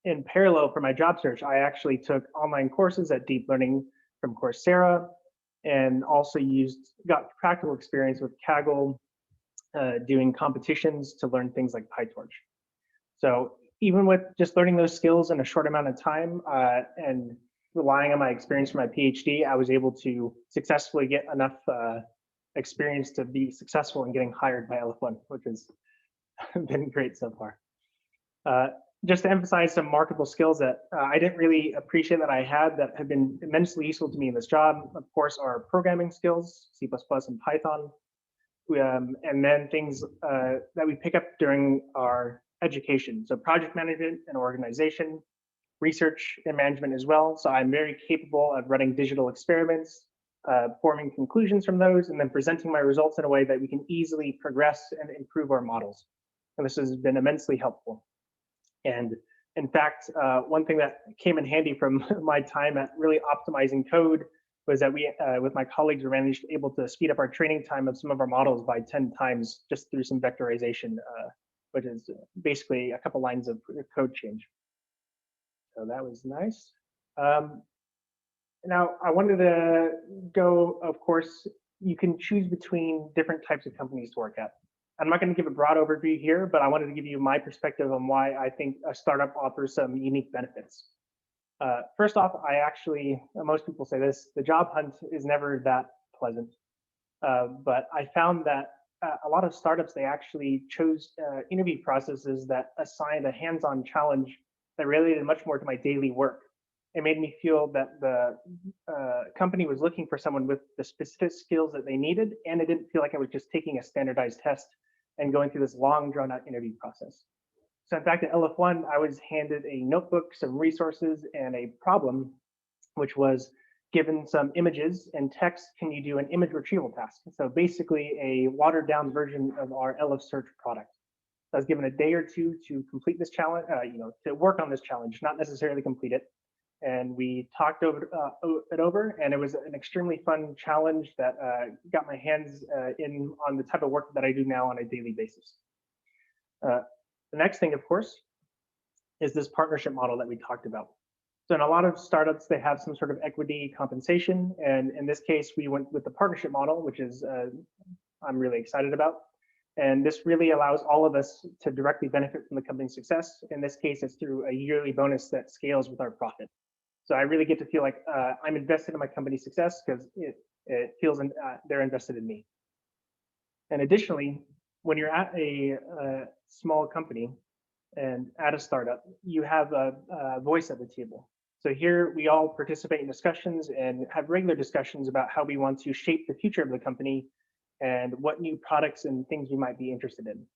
in parallel for my job search, I actually took online courses at Deep Learning from Coursera, and also got practical experience with Kaggle, doing competitions to learn things like PyTorch. So even with just learning those skills in a short amount of time and relying on my experience from my PhD, I was able to successfully get enough experience to be successful in getting hired by Lf1, which has been great so far. Just to emphasize some marketable skills that I didn't really appreciate that I had that have been immensely useful to me in this job, of course, are programming skills, C++ and Python, and then things that we pick up during our education. So project management and organization, research and management as well. So I'm very capable of running digital experiments, forming conclusions from those, and then presenting my results in a way that we can easily progress and improve our models. And this has been immensely helpful. And in fact, one thing that came in handy from my time at really optimizing code was that we, with my colleagues, were able to speed up our training time of some of our models by 10 times just through some vectorization, which is basically a couple lines of code change. So that was nice. Now, I wanted to go, of course, you can choose between different types of companies to work at. I'm not going to give a broad overview here, but I wanted to give you my perspective on why I think a startup offers some unique benefits. First off, most people say this, the job hunt is never that pleasant. But I found that a lot of startups, they actually chose interview processes that assigned a hands-on challenge that related much more to my daily work. It made me feel that the company was looking for someone with the specific skills that they needed, and it didn't feel like I was just taking a standardized test and going through this long, drawn-out interview process. So in fact, at Lf1, I was handed a notebook, some resources, and a problem, which was given some images and text, can you do an image retrieval task? So basically a watered-down version of our LF-Search product. I was given a day or two to complete this challenge, to work on this challenge, not necessarily complete it. and we talked it over, and it was an extremely fun challenge that got my hands in on the type of work that I do now on a daily basis. The next thing, of course, is this partnership model that we talked about. So in a lot of startups, they have some sort of equity compensation, and in this case, we went with the partnership model, which is I'm really excited about. And this really allows all of us to directly benefit from the company's success. In this case, it's through a yearly bonus that scales with our profit. So I really get to feel like I'm invested in my company's success because it feels they're invested in me. And additionally, when you're at a small company and at a startup, you have a voice at the table. So here we all participate in discussions and have regular discussions about how we want to shape the future of the company and what new products and things we might be interested in.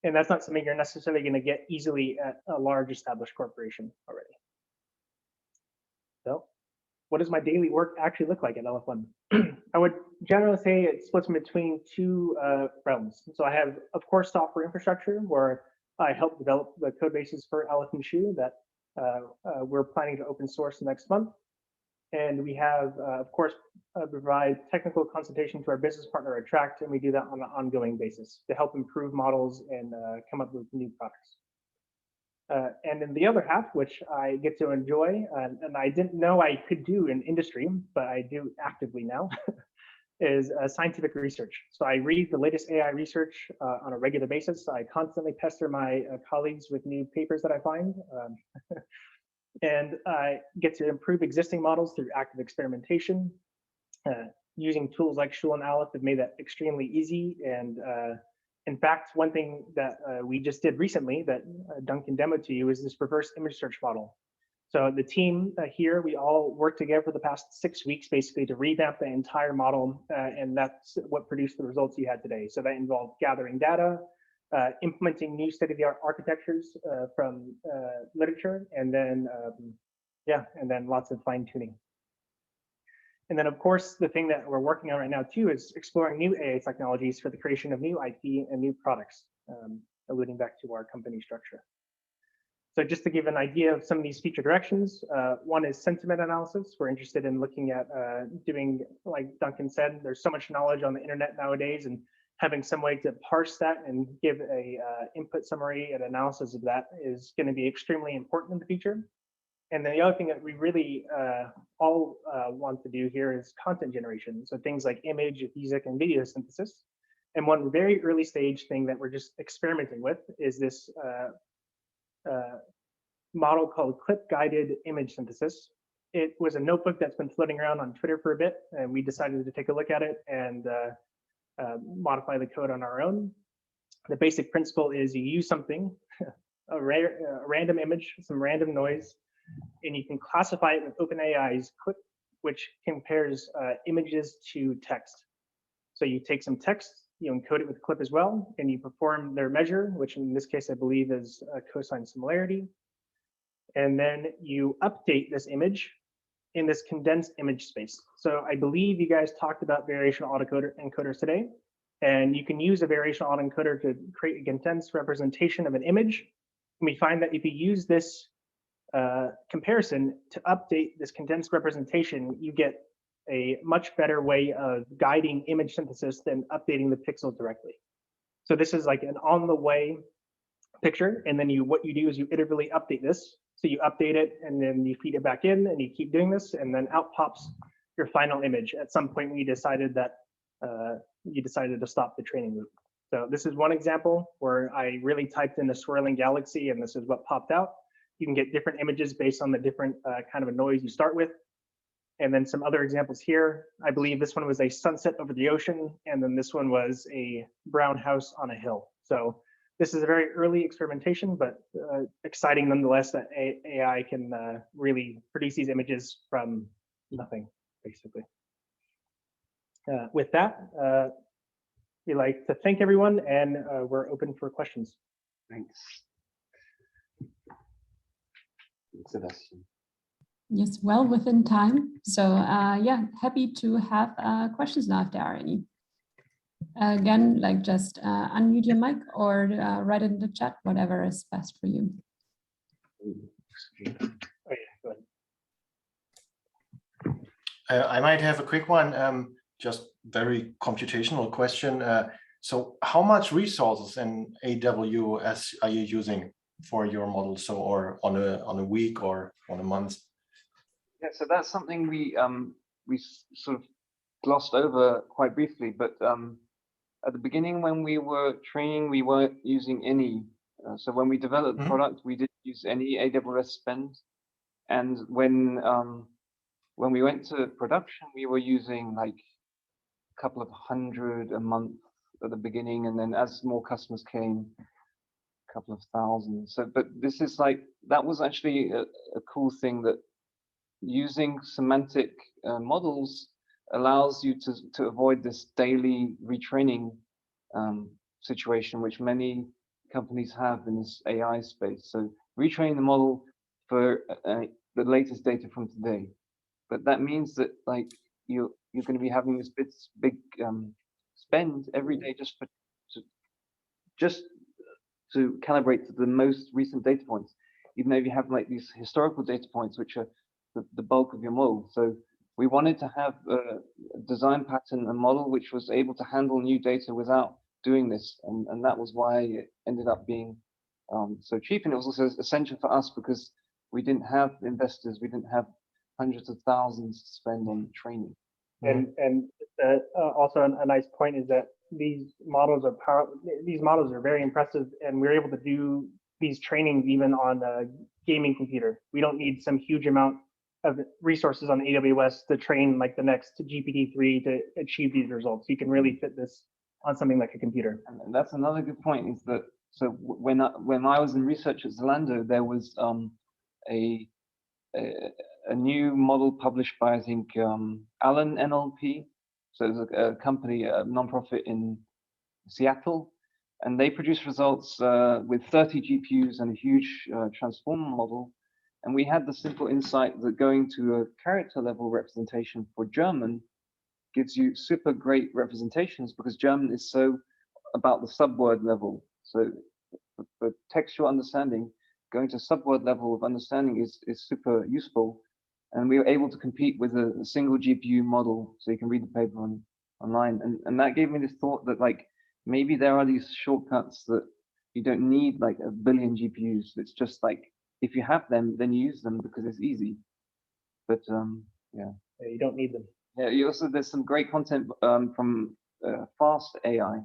And that's not something you're necessarily going to get easily at a large established corporation already. So what does my daily work actually look like at Lf1? I would generally say it splits between two realms. So I have, of course, software infrastructure, where I help develop the code bases for Elephant Shoe that we're planning to open source next month. And we have, of course, provide technical consultation to our business partner, Attraqt, and we do that on an ongoing basis to help improve models and come up with new products. And then the other half, which I get to enjoy, and I didn't know I could do in industry, but I do actively now, is scientific research. So I read the latest AI research on a regular basis. I constantly pester my colleagues with new papers that I find. And I get to improve existing models through active experimentation. Using tools like Shul and Aleph have made that extremely easy. And in fact, one thing that we just did recently that Duncan demoed to you is this reverse image search model. So the team here, we all worked together for the past 6 weeks, basically to revamp the entire model. And that's what produced the results you had today. So that involved gathering data, implementing new state-of-the-art architectures from literature, and then and then lots of fine-tuning. And then, of course, the thing that we're working on right now too is exploring new AI technologies for the creation of new IP and new products, alluding back to our company structure. So just to give an idea of some of these future directions, one is sentiment analysis. We're interested in looking at doing, like Duncan said, there's so much knowledge on the internet nowadays, and having some way to parse that and give a input summary and analysis of that is going to be extremely important in the future. And then the other thing that we really all want to do here is content generation. So things like image, music, and video synthesis. And one very early stage thing that we're just experimenting with is this model called clip-guided image synthesis. It was a notebook that's been floating around on Twitter for a bit, and we decided to take a look at it and modify the code on our own. The basic principle is you use something, a random image, some random noise, and you can classify it with OpenAI's clip, which compares images to text. So you take some text, you encode it with clip as well, and you perform their measure, which in this case I believe is a cosine similarity. And then you update this image in this condensed image space. So I believe you guys talked about variational autoencoders today, and you can use a variational autoencoder to create a condensed representation of an image. And we find that if you use this comparison to update this condensed representation, you get a much better way of guiding image synthesis than updating the pixel directly. So this is like an on-the-way picture, and then what you do is you iteratively update this. So you update it, and then you feed it back in, and you keep doing this, and then out pops your final image. At some point, we decided that you decided to stop the training loop. So this is one example where I really typed in a swirling galaxy, and this is what popped out. You can get different images based on the different kind of a noise you start with. And then some other examples here. I believe this one was a sunset over the ocean, and then this one was a brown house on a hill. So this is a very early experimentation, but exciting nonetheless that AI can really produce these images from nothing, basically. With that, we'd like to thank everyone, and we're open for questions. Thanks. Sebastian. Yes, well within time. So yeah, happy to have questions now if there are any. Again, like just unmute your mic or write it in the chat, whatever is best for you. Oh yeah, go ahead. I might have a quick one, just very computational question. So how much resources in AWS are you using for your model? So, or on a week or on a month? Yeah, so that's something we sort of glossed over quite briefly, but at the beginning when we were training, we weren't using any. So when we developed the product, we didn't use any AWS spend. And when we went to production, we were using like a couple of hundred a month at the beginning, and then as more customers came, a couple of thousand. So, but this is like, that was actually a cool thing, that using semantic models allows you to avoid this daily retraining situation, which many companies have in this AI space. So retraining the model for the latest data from today. But that means that like you're going to be having this big spend every day just to calibrate to the most recent data points, even though you have like these historical data points, which are the bulk of your model. So we wanted to have a design pattern, a model which was able to handle new data without doing this, and that was why it ended up being so cheap. And it was also essential for us because we didn't have investors, we didn't have hundreds of thousands to spend on training. And also a nice point is that these models are very impressive, and we're able to do these trainings even on a gaming computer. We don't need some huge amount of resources on AWS to train like the next GPT-3 to achieve these results. You can really fit this on something like a computer. And that's another good point, is that so when I was in research at Zalando, there was a new model published by, I think, Allen NLP. So it's a company, a nonprofit in Seattle, and they produced results with 30 GPUs and a huge transformer model. And we had the simple insight that going to a character level representation for German gives you super great representations, because German is so about the subword level. So for textual understanding, going to subword level of understanding is super useful. And we were able to compete with a single GPU model, so you can read the paper online. And that gave me this thought that like maybe there are these shortcuts that you don't need like a billion GPUs. It's just like if you have them, then you use them because it's easy. But yeah, you don't need them. Yeah, you also, there's some great content from Fast AI.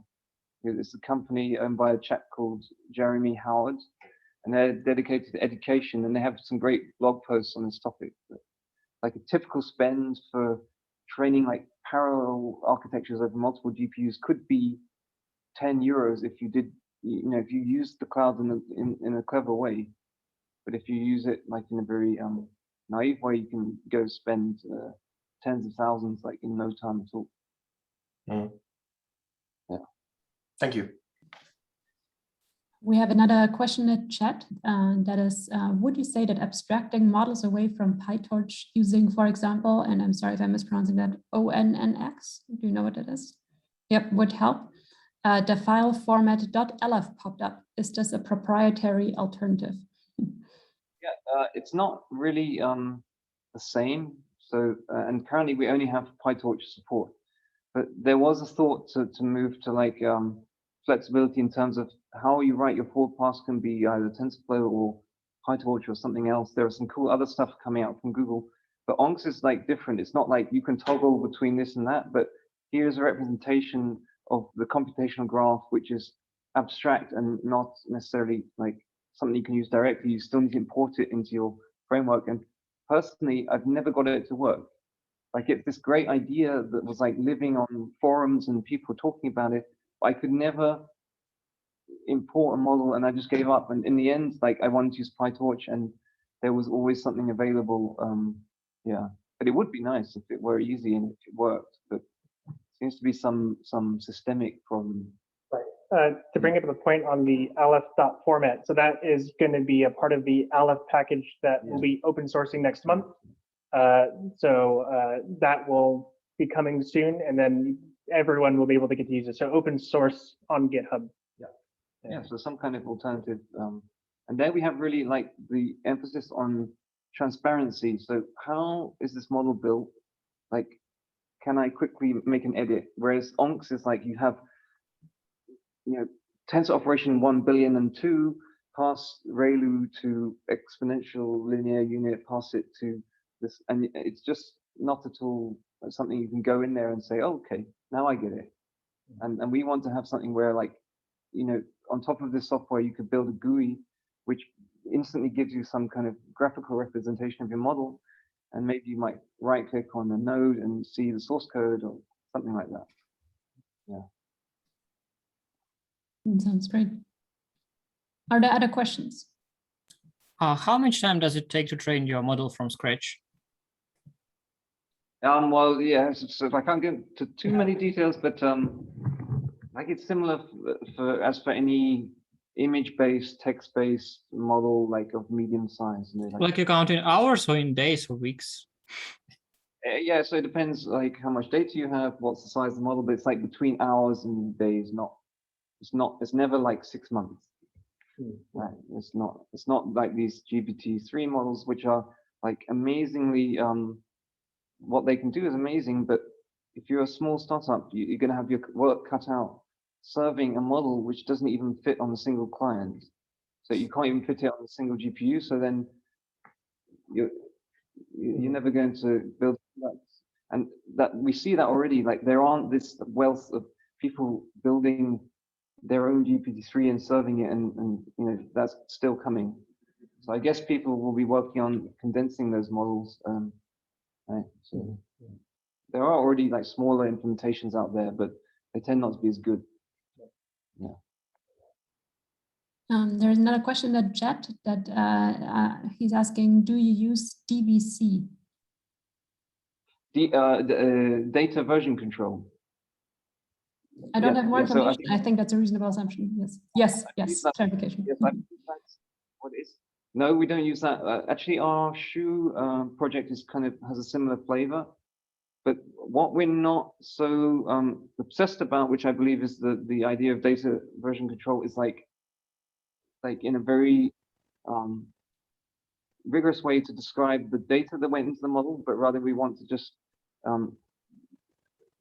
It's a company owned by a chap called Jeremy Howard, and they're dedicated to education, and they have some great blog posts on this topic. Like a typical spend for training like parallel architectures over multiple GPUs could be 10 euros if you did, if you use the cloud in a clever way. But if you use it like in a very naive way, you can go spend tens of thousands like in no time at all. Yeah. Thank you. We have another question in the chat, that is, would you say that abstracting models away from PyTorch using, for example, and I'm sorry if I'm mispronouncing that, ONNX, do you know what that is? Yep, would help. The file format .lf popped up. Is this a proprietary alternative? Yeah, it's not really the same. So, and currently we only have PyTorch support, but there was a thought to move to like flexibility in terms of how you write your forward pass can be either TensorFlow or PyTorch or something else. There are some cool other stuff coming out from Google, but ONCS is like different. It's not like you can toggle between this and that, but here's a representation of the computational graph, which is abstract and not necessarily like something you can use directly. You still need to import it into your framework. And personally, I've never got it to work. Like it's this great idea that was like living on forums and people talking about it. I could never import a model, and I just gave up. And in the end, like I wanted to use PyTorch, and there was always something available. Yeah, but it would be nice if it were easy and if it worked. But it seems to be some systemic problem. Right. To bring up the point on the Lf.format, so that is going to be a part of the Lf package that will be open sourcing next month. So that will be coming soon, and then everyone will be able to get to use it. So open source on GitHub. Yeah, so some kind of alternative. And there we have really like the emphasis on transparency. So how is this model built? like, can I quickly make an edit? Whereas ONCs is like you have, tensor operation 1 billion and 2, pass ReLU to exponential linear unit, pass it to this, and it's just not at all something you can go in there and say, oh, okay, now I get it. And we want to have something where, like, on top of this software, you could build a GUI, which instantly gives you some kind of graphical representation of your model. And maybe you might right click on the node and see the source code or something like that. Yeah. Sounds great. Are there other questions? How much time does it take to train your model from scratch? Well, yeah, so I can't get into too many details, but like it's similar as for any image-based, text-based model, like of medium size. Like you count in hours or in days or weeks? Yeah, so it depends like how much data you have, what's the size of the model, but it's like between hours and days. It's never like 6 months. Right? It's not like these GPT-3 models, which are like amazingly, what they can do is amazing, but if you're a small startup, you're going to have your work cut out serving a model which doesn't even fit on a single client. So you can't even fit it on a single GPU. So then you're never going to build that. And that we see that already, like there aren't this wealth of people building their own GPT-3 and serving it, and that's still coming. So I guess people will be working on condensing those models. Right? So there are already like smaller implementations out there, but they tend not to be as good. Yeah. There's another question in the chat that he's asking, do you use DVC? Data version control. I don't have more yeah, information. So I think that's a reasonable assumption. Yes. Clarification. Yes, that's what it is. No, we don't use that. Actually, our shoe project has a similar flavor. But what we're not so obsessed about, which I believe is the idea of data version control, is like in a very rigorous way to describe the data that went into the model, but rather we want to just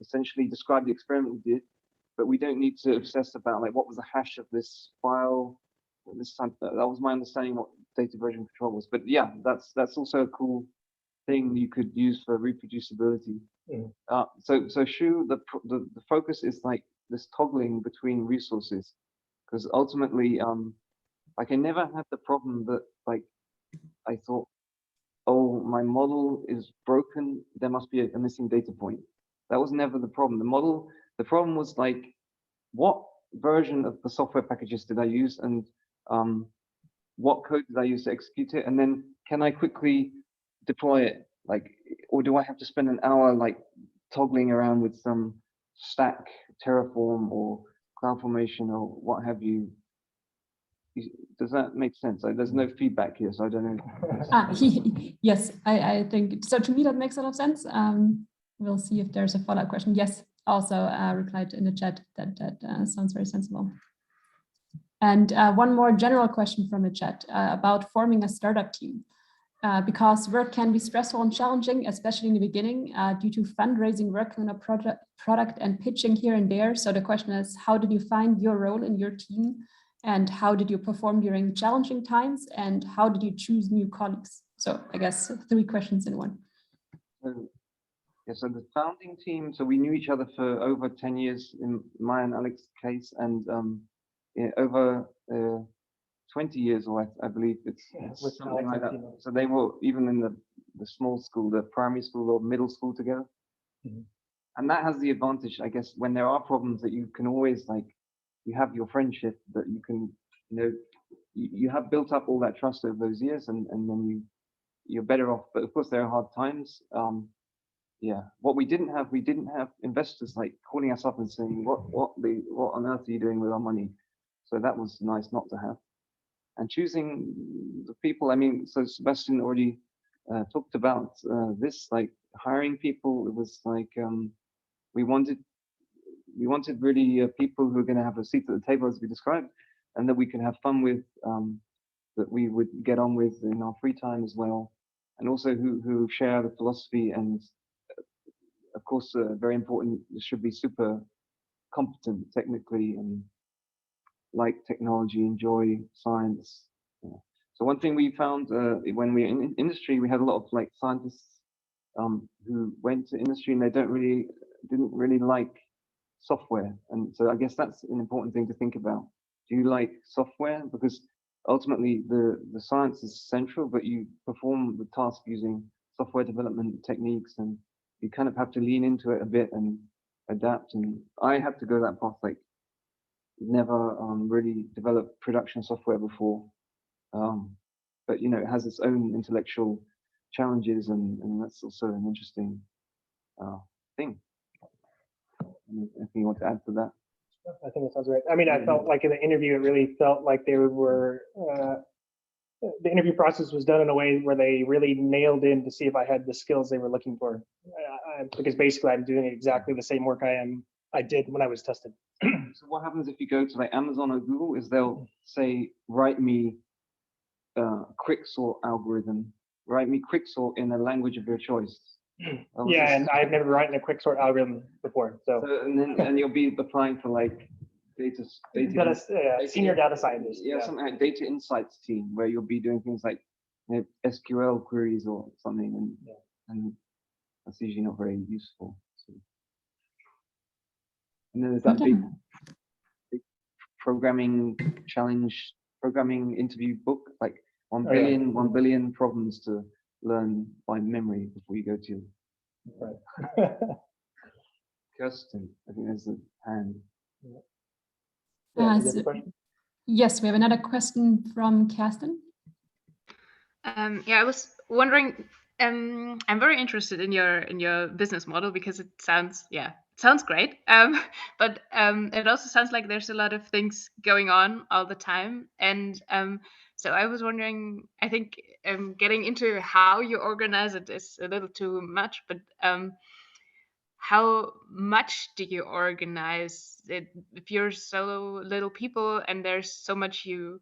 essentially describe the experiment we did, but we don't need to obsess about like what was the hash of this file. This time, that was my understanding what data version control was. But yeah, that's also a cool thing you could use for reproducibility. So Shu, the focus is like this toggling between resources, because ultimately, like I never had the problem that like I thought, oh, my model is broken, there must be a missing data point. That was never the problem. The problem was like, what version of the software packages did I use, and what code did I use to execute it, and then can I quickly deploy it? Like, or do I have to spend an hour like toggling around with some stack, Terraform or CloudFormation or what have you? Does that make sense? Like, there's no feedback here, so I don't know. Yes, I think so. To me, that makes a lot of sense. We'll see if there's a follow-up question. Yes, also replied in the chat that sounds very sensible. And one more general question from the chat about forming a startup team. Because work can be stressful and challenging, especially in the beginning, due to fundraising, working on a product and pitching here and there. So the question is, how did you find your role in your team? And how did you perform during challenging times? And how did you choose new colleagues? So I guess 3 questions in one. So the founding team, so we knew each other for over 10 years in my and Alex's case, and over 20 years, or I believe it's something like that. So they were even in the small school, the primary school or middle school together. And that has the advantage, I guess, when there are problems that you can always like, you have your friendship that you can, you have built up all that trust over those years, and then you're better off. But of course there are hard times. Yeah, what we didn't have investors like calling us up and saying, what on earth are you doing with our money? So that was nice not to have. And choosing the people, I mean, so Sebastian already talked about this, like hiring people. It was like we wanted really people who are going to have a seat at the table, as we described, and that we can have fun with, that we would get on with in our free time as well, and also who share the philosophy and of course, very important. It should be super competent technically and like technology, enjoy science. Yeah. So one thing we found when we were in industry, we had a lot of like scientists who went to industry and they didn't really like software. And so I guess that's an important thing to think about. Do you like software? Because ultimately the science is central, but you perform the task using software development techniques, and you kind of have to lean into it a bit and adapt. And I had to go that path, like never really developed production software before. But you know, it has its own intellectual challenges, and that's also an interesting thing. Anything you want to add to that? I think it sounds right. I mean, I felt like in the interview, it really felt like they were, the interview process was done in a way where they really nailed in to see if I had the skills they were looking for. Because basically I'm doing exactly the same work I did when I was tested. So what happens if you go to like Amazon or Google is they'll say, write me quicksort algorithm, write me quicksort in a language of your choice. Yeah, and I've never written a quicksort algorithm before. So and you'll be applying for like senior data scientist. Yeah, something like data insights team, where you'll be doing things like, you know, SQL queries or something, and that's usually not very useful. So. And then there's that big programming challenge, programming interview book, like 1 billion problems to learn by memory before you go to. Right. Kirsten, I think there's a hand. Yes, we have another question from Kirsten. Yeah, I was wondering. I'm very interested in your business model because it sounds great. But it also sounds like there's a lot of things going on all the time, and so I was wondering. I think getting into how you organize it is a little too much, but how much do you organize it if you're so little people and there's so much you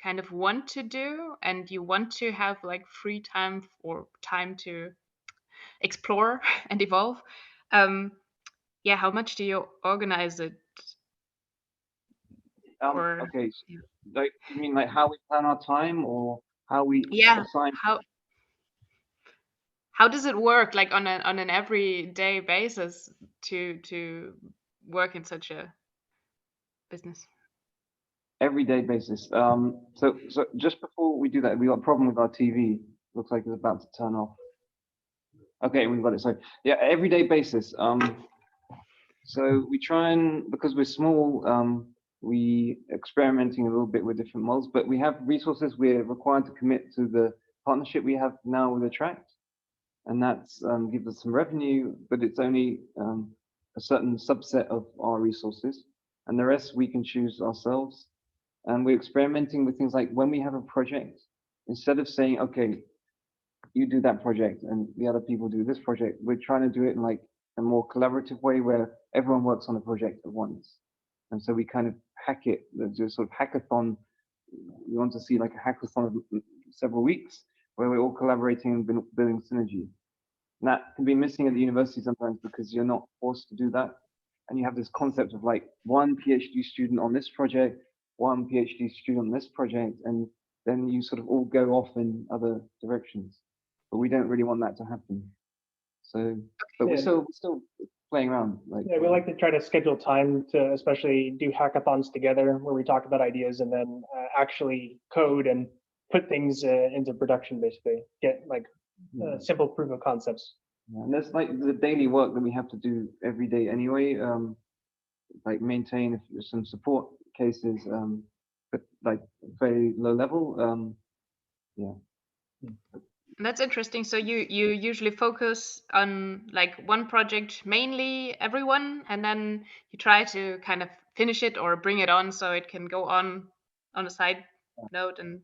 kind of want to do and you want to have like free time or time to explore and evolve? Yeah, how much do you organize it? Okay, like you mean like how we plan our time or how we assign? How does it work, like on an everyday basis, to work in such a business? Everyday basis. So just before we do that, we got a problem with our TV. Looks like it's about to turn off. Okay, we've got it. So yeah, everyday basis. So we try and, because we're small, we experimenting a little bit with different models, but we have resources we're required to commit to the partnership we have now with Attraqt, and that gives us some revenue, but it's only a certain subset of our resources, and the rest we can choose ourselves. And we're experimenting with things like when we have a project, instead of saying, okay, you do that project and the other people do this project, we're trying to do it in like a more collaborative way where everyone works on a project at once. And so we kind of hack it, do a sort of hackathon. We want to see like a hackathon of several weeks where we're all collaborating and building synergy. And that can be missing at the university sometimes because you're not forced to do that. And you have this concept of like one PhD student on this project, one PhD student on this project, and then you sort of all go off in other directions. But we don't really want that to happen. So, but we're still playing around. Like, yeah, we like to try to schedule time to especially do hackathons together where we talk about ideas and then actually code and put things into production, basically get like simple proof of concepts. Yeah, and there's like the daily work that we have to do every day anyway, like maintain some support cases, but like very low level. Yeah. That's interesting. So you usually focus on like one project mainly, everyone, and then you try to kind of finish it or bring it on so it can go on a side note. And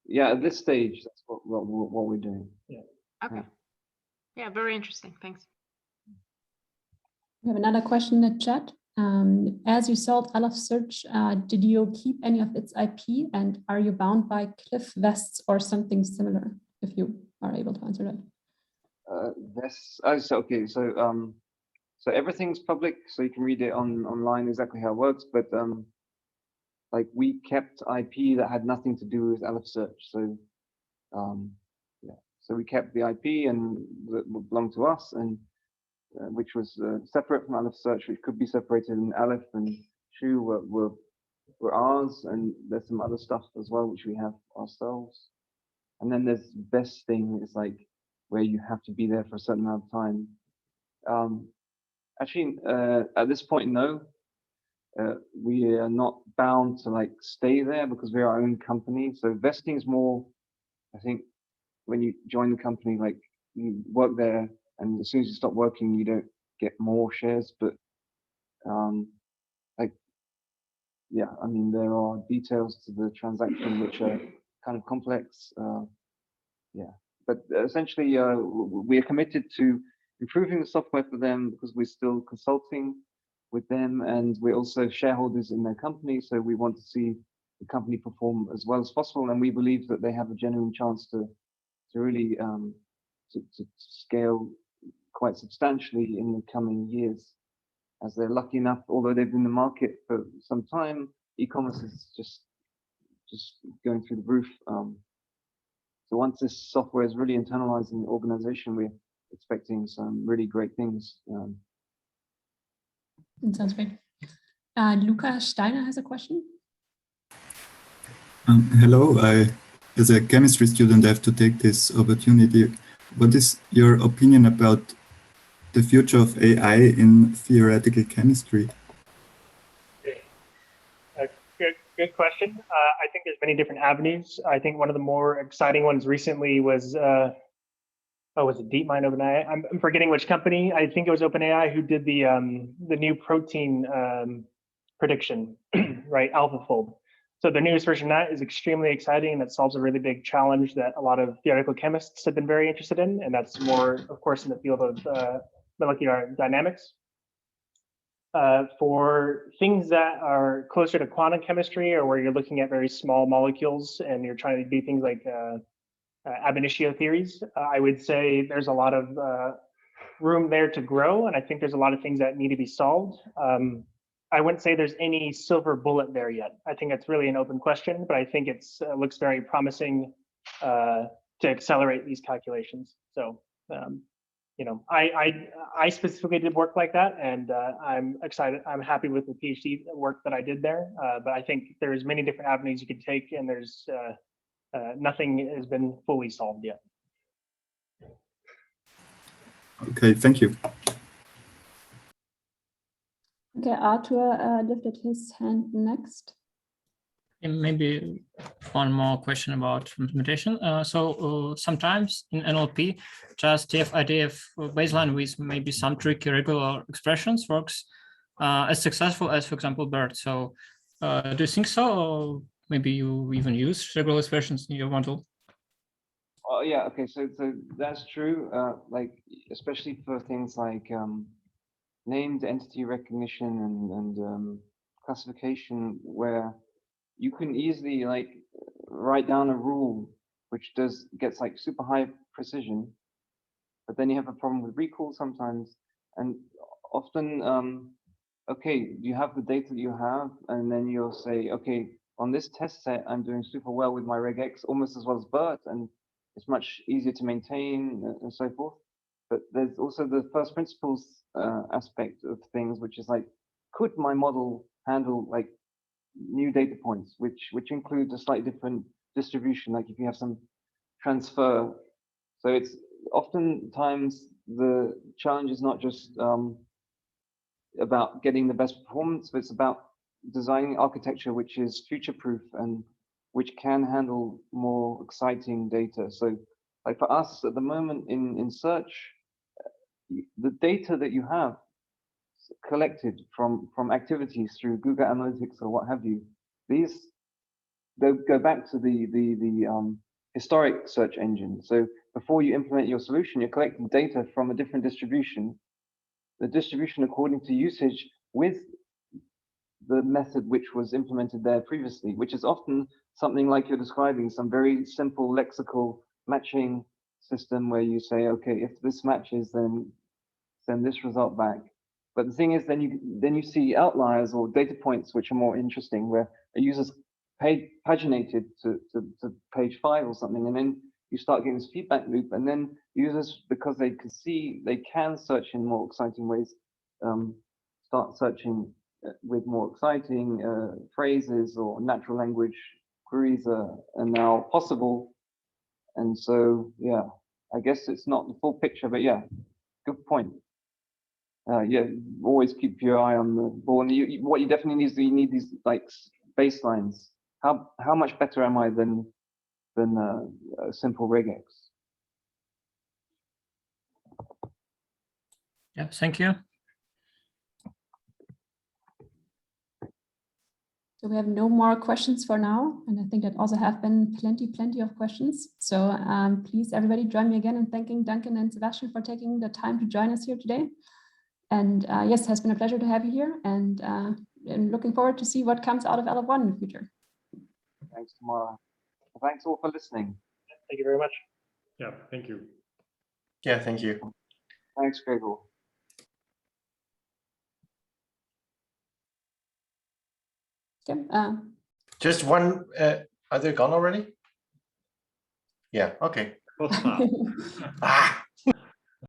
yeah, at this stage, that's what we're doing. Yeah. Okay. Yeah, very interesting. Thanks. We have another question in the chat. As you sold Search, did you keep any of its IP, and are you bound by cliff vests or something similar? If you are able to answer that. So everything's public, so you can read it online exactly how it works. But like we kept IP that had nothing to do with Lf search. Yeah, so we kept the IP and that belonged to us, and which was separate from Lf search, which could be separated in Aleph and Shu were ours, and there's some other stuff as well which we have ourselves. And then there's best thing is like where you have to be there for a certain amount of time. Actually, at this point, no. We are not bound to like stay there because we're our own company. So vesting is more, I think, when you join the company, like you work there, and as soon as you stop working, you don't get more shares. But like, yeah, I mean, there are details to the transaction which are kind of complex. Yeah, but essentially, we are committed to improving the software for them because we're still consulting with them, and we're also shareholders in their company. So we want to see the company perform as well as possible, and we believe that they have a genuine chance to really to scale quite substantially in the coming years, as they're lucky enough, although they've been in the market for some time, e-commerce is just going through the roof. So once this software is really internalized in the organization, we're expecting some really great things. That sounds great. Luca Steiner has a question. Hello, as a chemistry student, I have to take this opportunity. What is your opinion about the future of AI in theoretical chemistry? Good question. I think there's many different avenues. I think one of the more exciting ones recently was, was it DeepMind OpenAI? I'm forgetting which company. I think it was OpenAI who did the new protein prediction, right? AlphaFold. So the newest version of that is extremely exciting, and that solves a really big challenge that a lot of theoretical chemists have been very interested in, and that's more, of course, in the field of molecular dynamics. For things that are closer to quantum chemistry, or where you're looking at very small molecules and you're trying to do things like ab initio theories, I would say there's a lot of room there to grow, and I think there's a lot of things that need to be solved. I wouldn't say there's any silver bullet there yet. I think it's really an open question, but I think it's looks very promising to accelerate these calculations. So, you know, I specifically did work like that, and I'm excited. I'm happy with the PhD work that I did there. But I think there's many different avenues you could take, and there's nothing has been fully solved yet. Okay, thank you. Okay, Arthur lifted his hand next. And maybe one more question about implementation. So sometimes in NLP, just TF-IDF baseline with maybe some tricky regular expressions works as successful as, for example, BERT. So do you think so? Or maybe you even use regular expressions in your model? Oh yeah, okay, so that's true. Like especially for things like named entity recognition and classification, where you can easily like write down a rule which gets like super high precision, but then you have a problem with recall sometimes, and often okay, you have the data that you have, and then you'll say, okay, on this test set I'm doing super well with my regex, almost as well as BERT, and it's much easier to maintain and so forth. But there's also the first principles aspect of things, which is like, could my model handle like new data points, which include a slightly different distribution, like if you have some transfer. So it's oftentimes the challenge is not just about getting the best performance, but it's about designing architecture which is future-proof and which can handle more exciting data. So like for us at the moment in search, the data that you have collected from activities through Google Analytics or what have you, these they go back to the historic search engine. So before you implement your solution, you're collecting data from a different distribution, the distribution according to usage with the method which was implemented there previously, which is often something like you're describing, some very simple lexical matching system where you say, okay, if this matches, then send this result back. But the thing is, then you see outliers or data points which are more interesting, where a user's paginated to page 5 or something, and then you start getting this feedback loop, and then users, because they can see they can search in more exciting ways, start searching with more exciting phrases, or natural language queries are now possible. And so, yeah, I guess it's not the full picture, but yeah, good point. Yeah, always keep your eye on the ball. And what you definitely need is you need these like baselines. How much better am I than a simple regex? Yeah, thank you. So we have no more questions for now, and I think that also have been plenty of questions. So please, everybody, join me again in thanking Duncan and Sebastian for taking the time to join us here today. And yes, it has been a pleasure to have you here, and looking forward to see what comes out of Lf1 in the future. Thanks, Tamara. Thanks all for listening. Thank you very much. Yeah, thank you. Yeah, thank you. Thanks, Gregor. Okay, Just one, are they gone already? Yeah, okay. Well, Ah.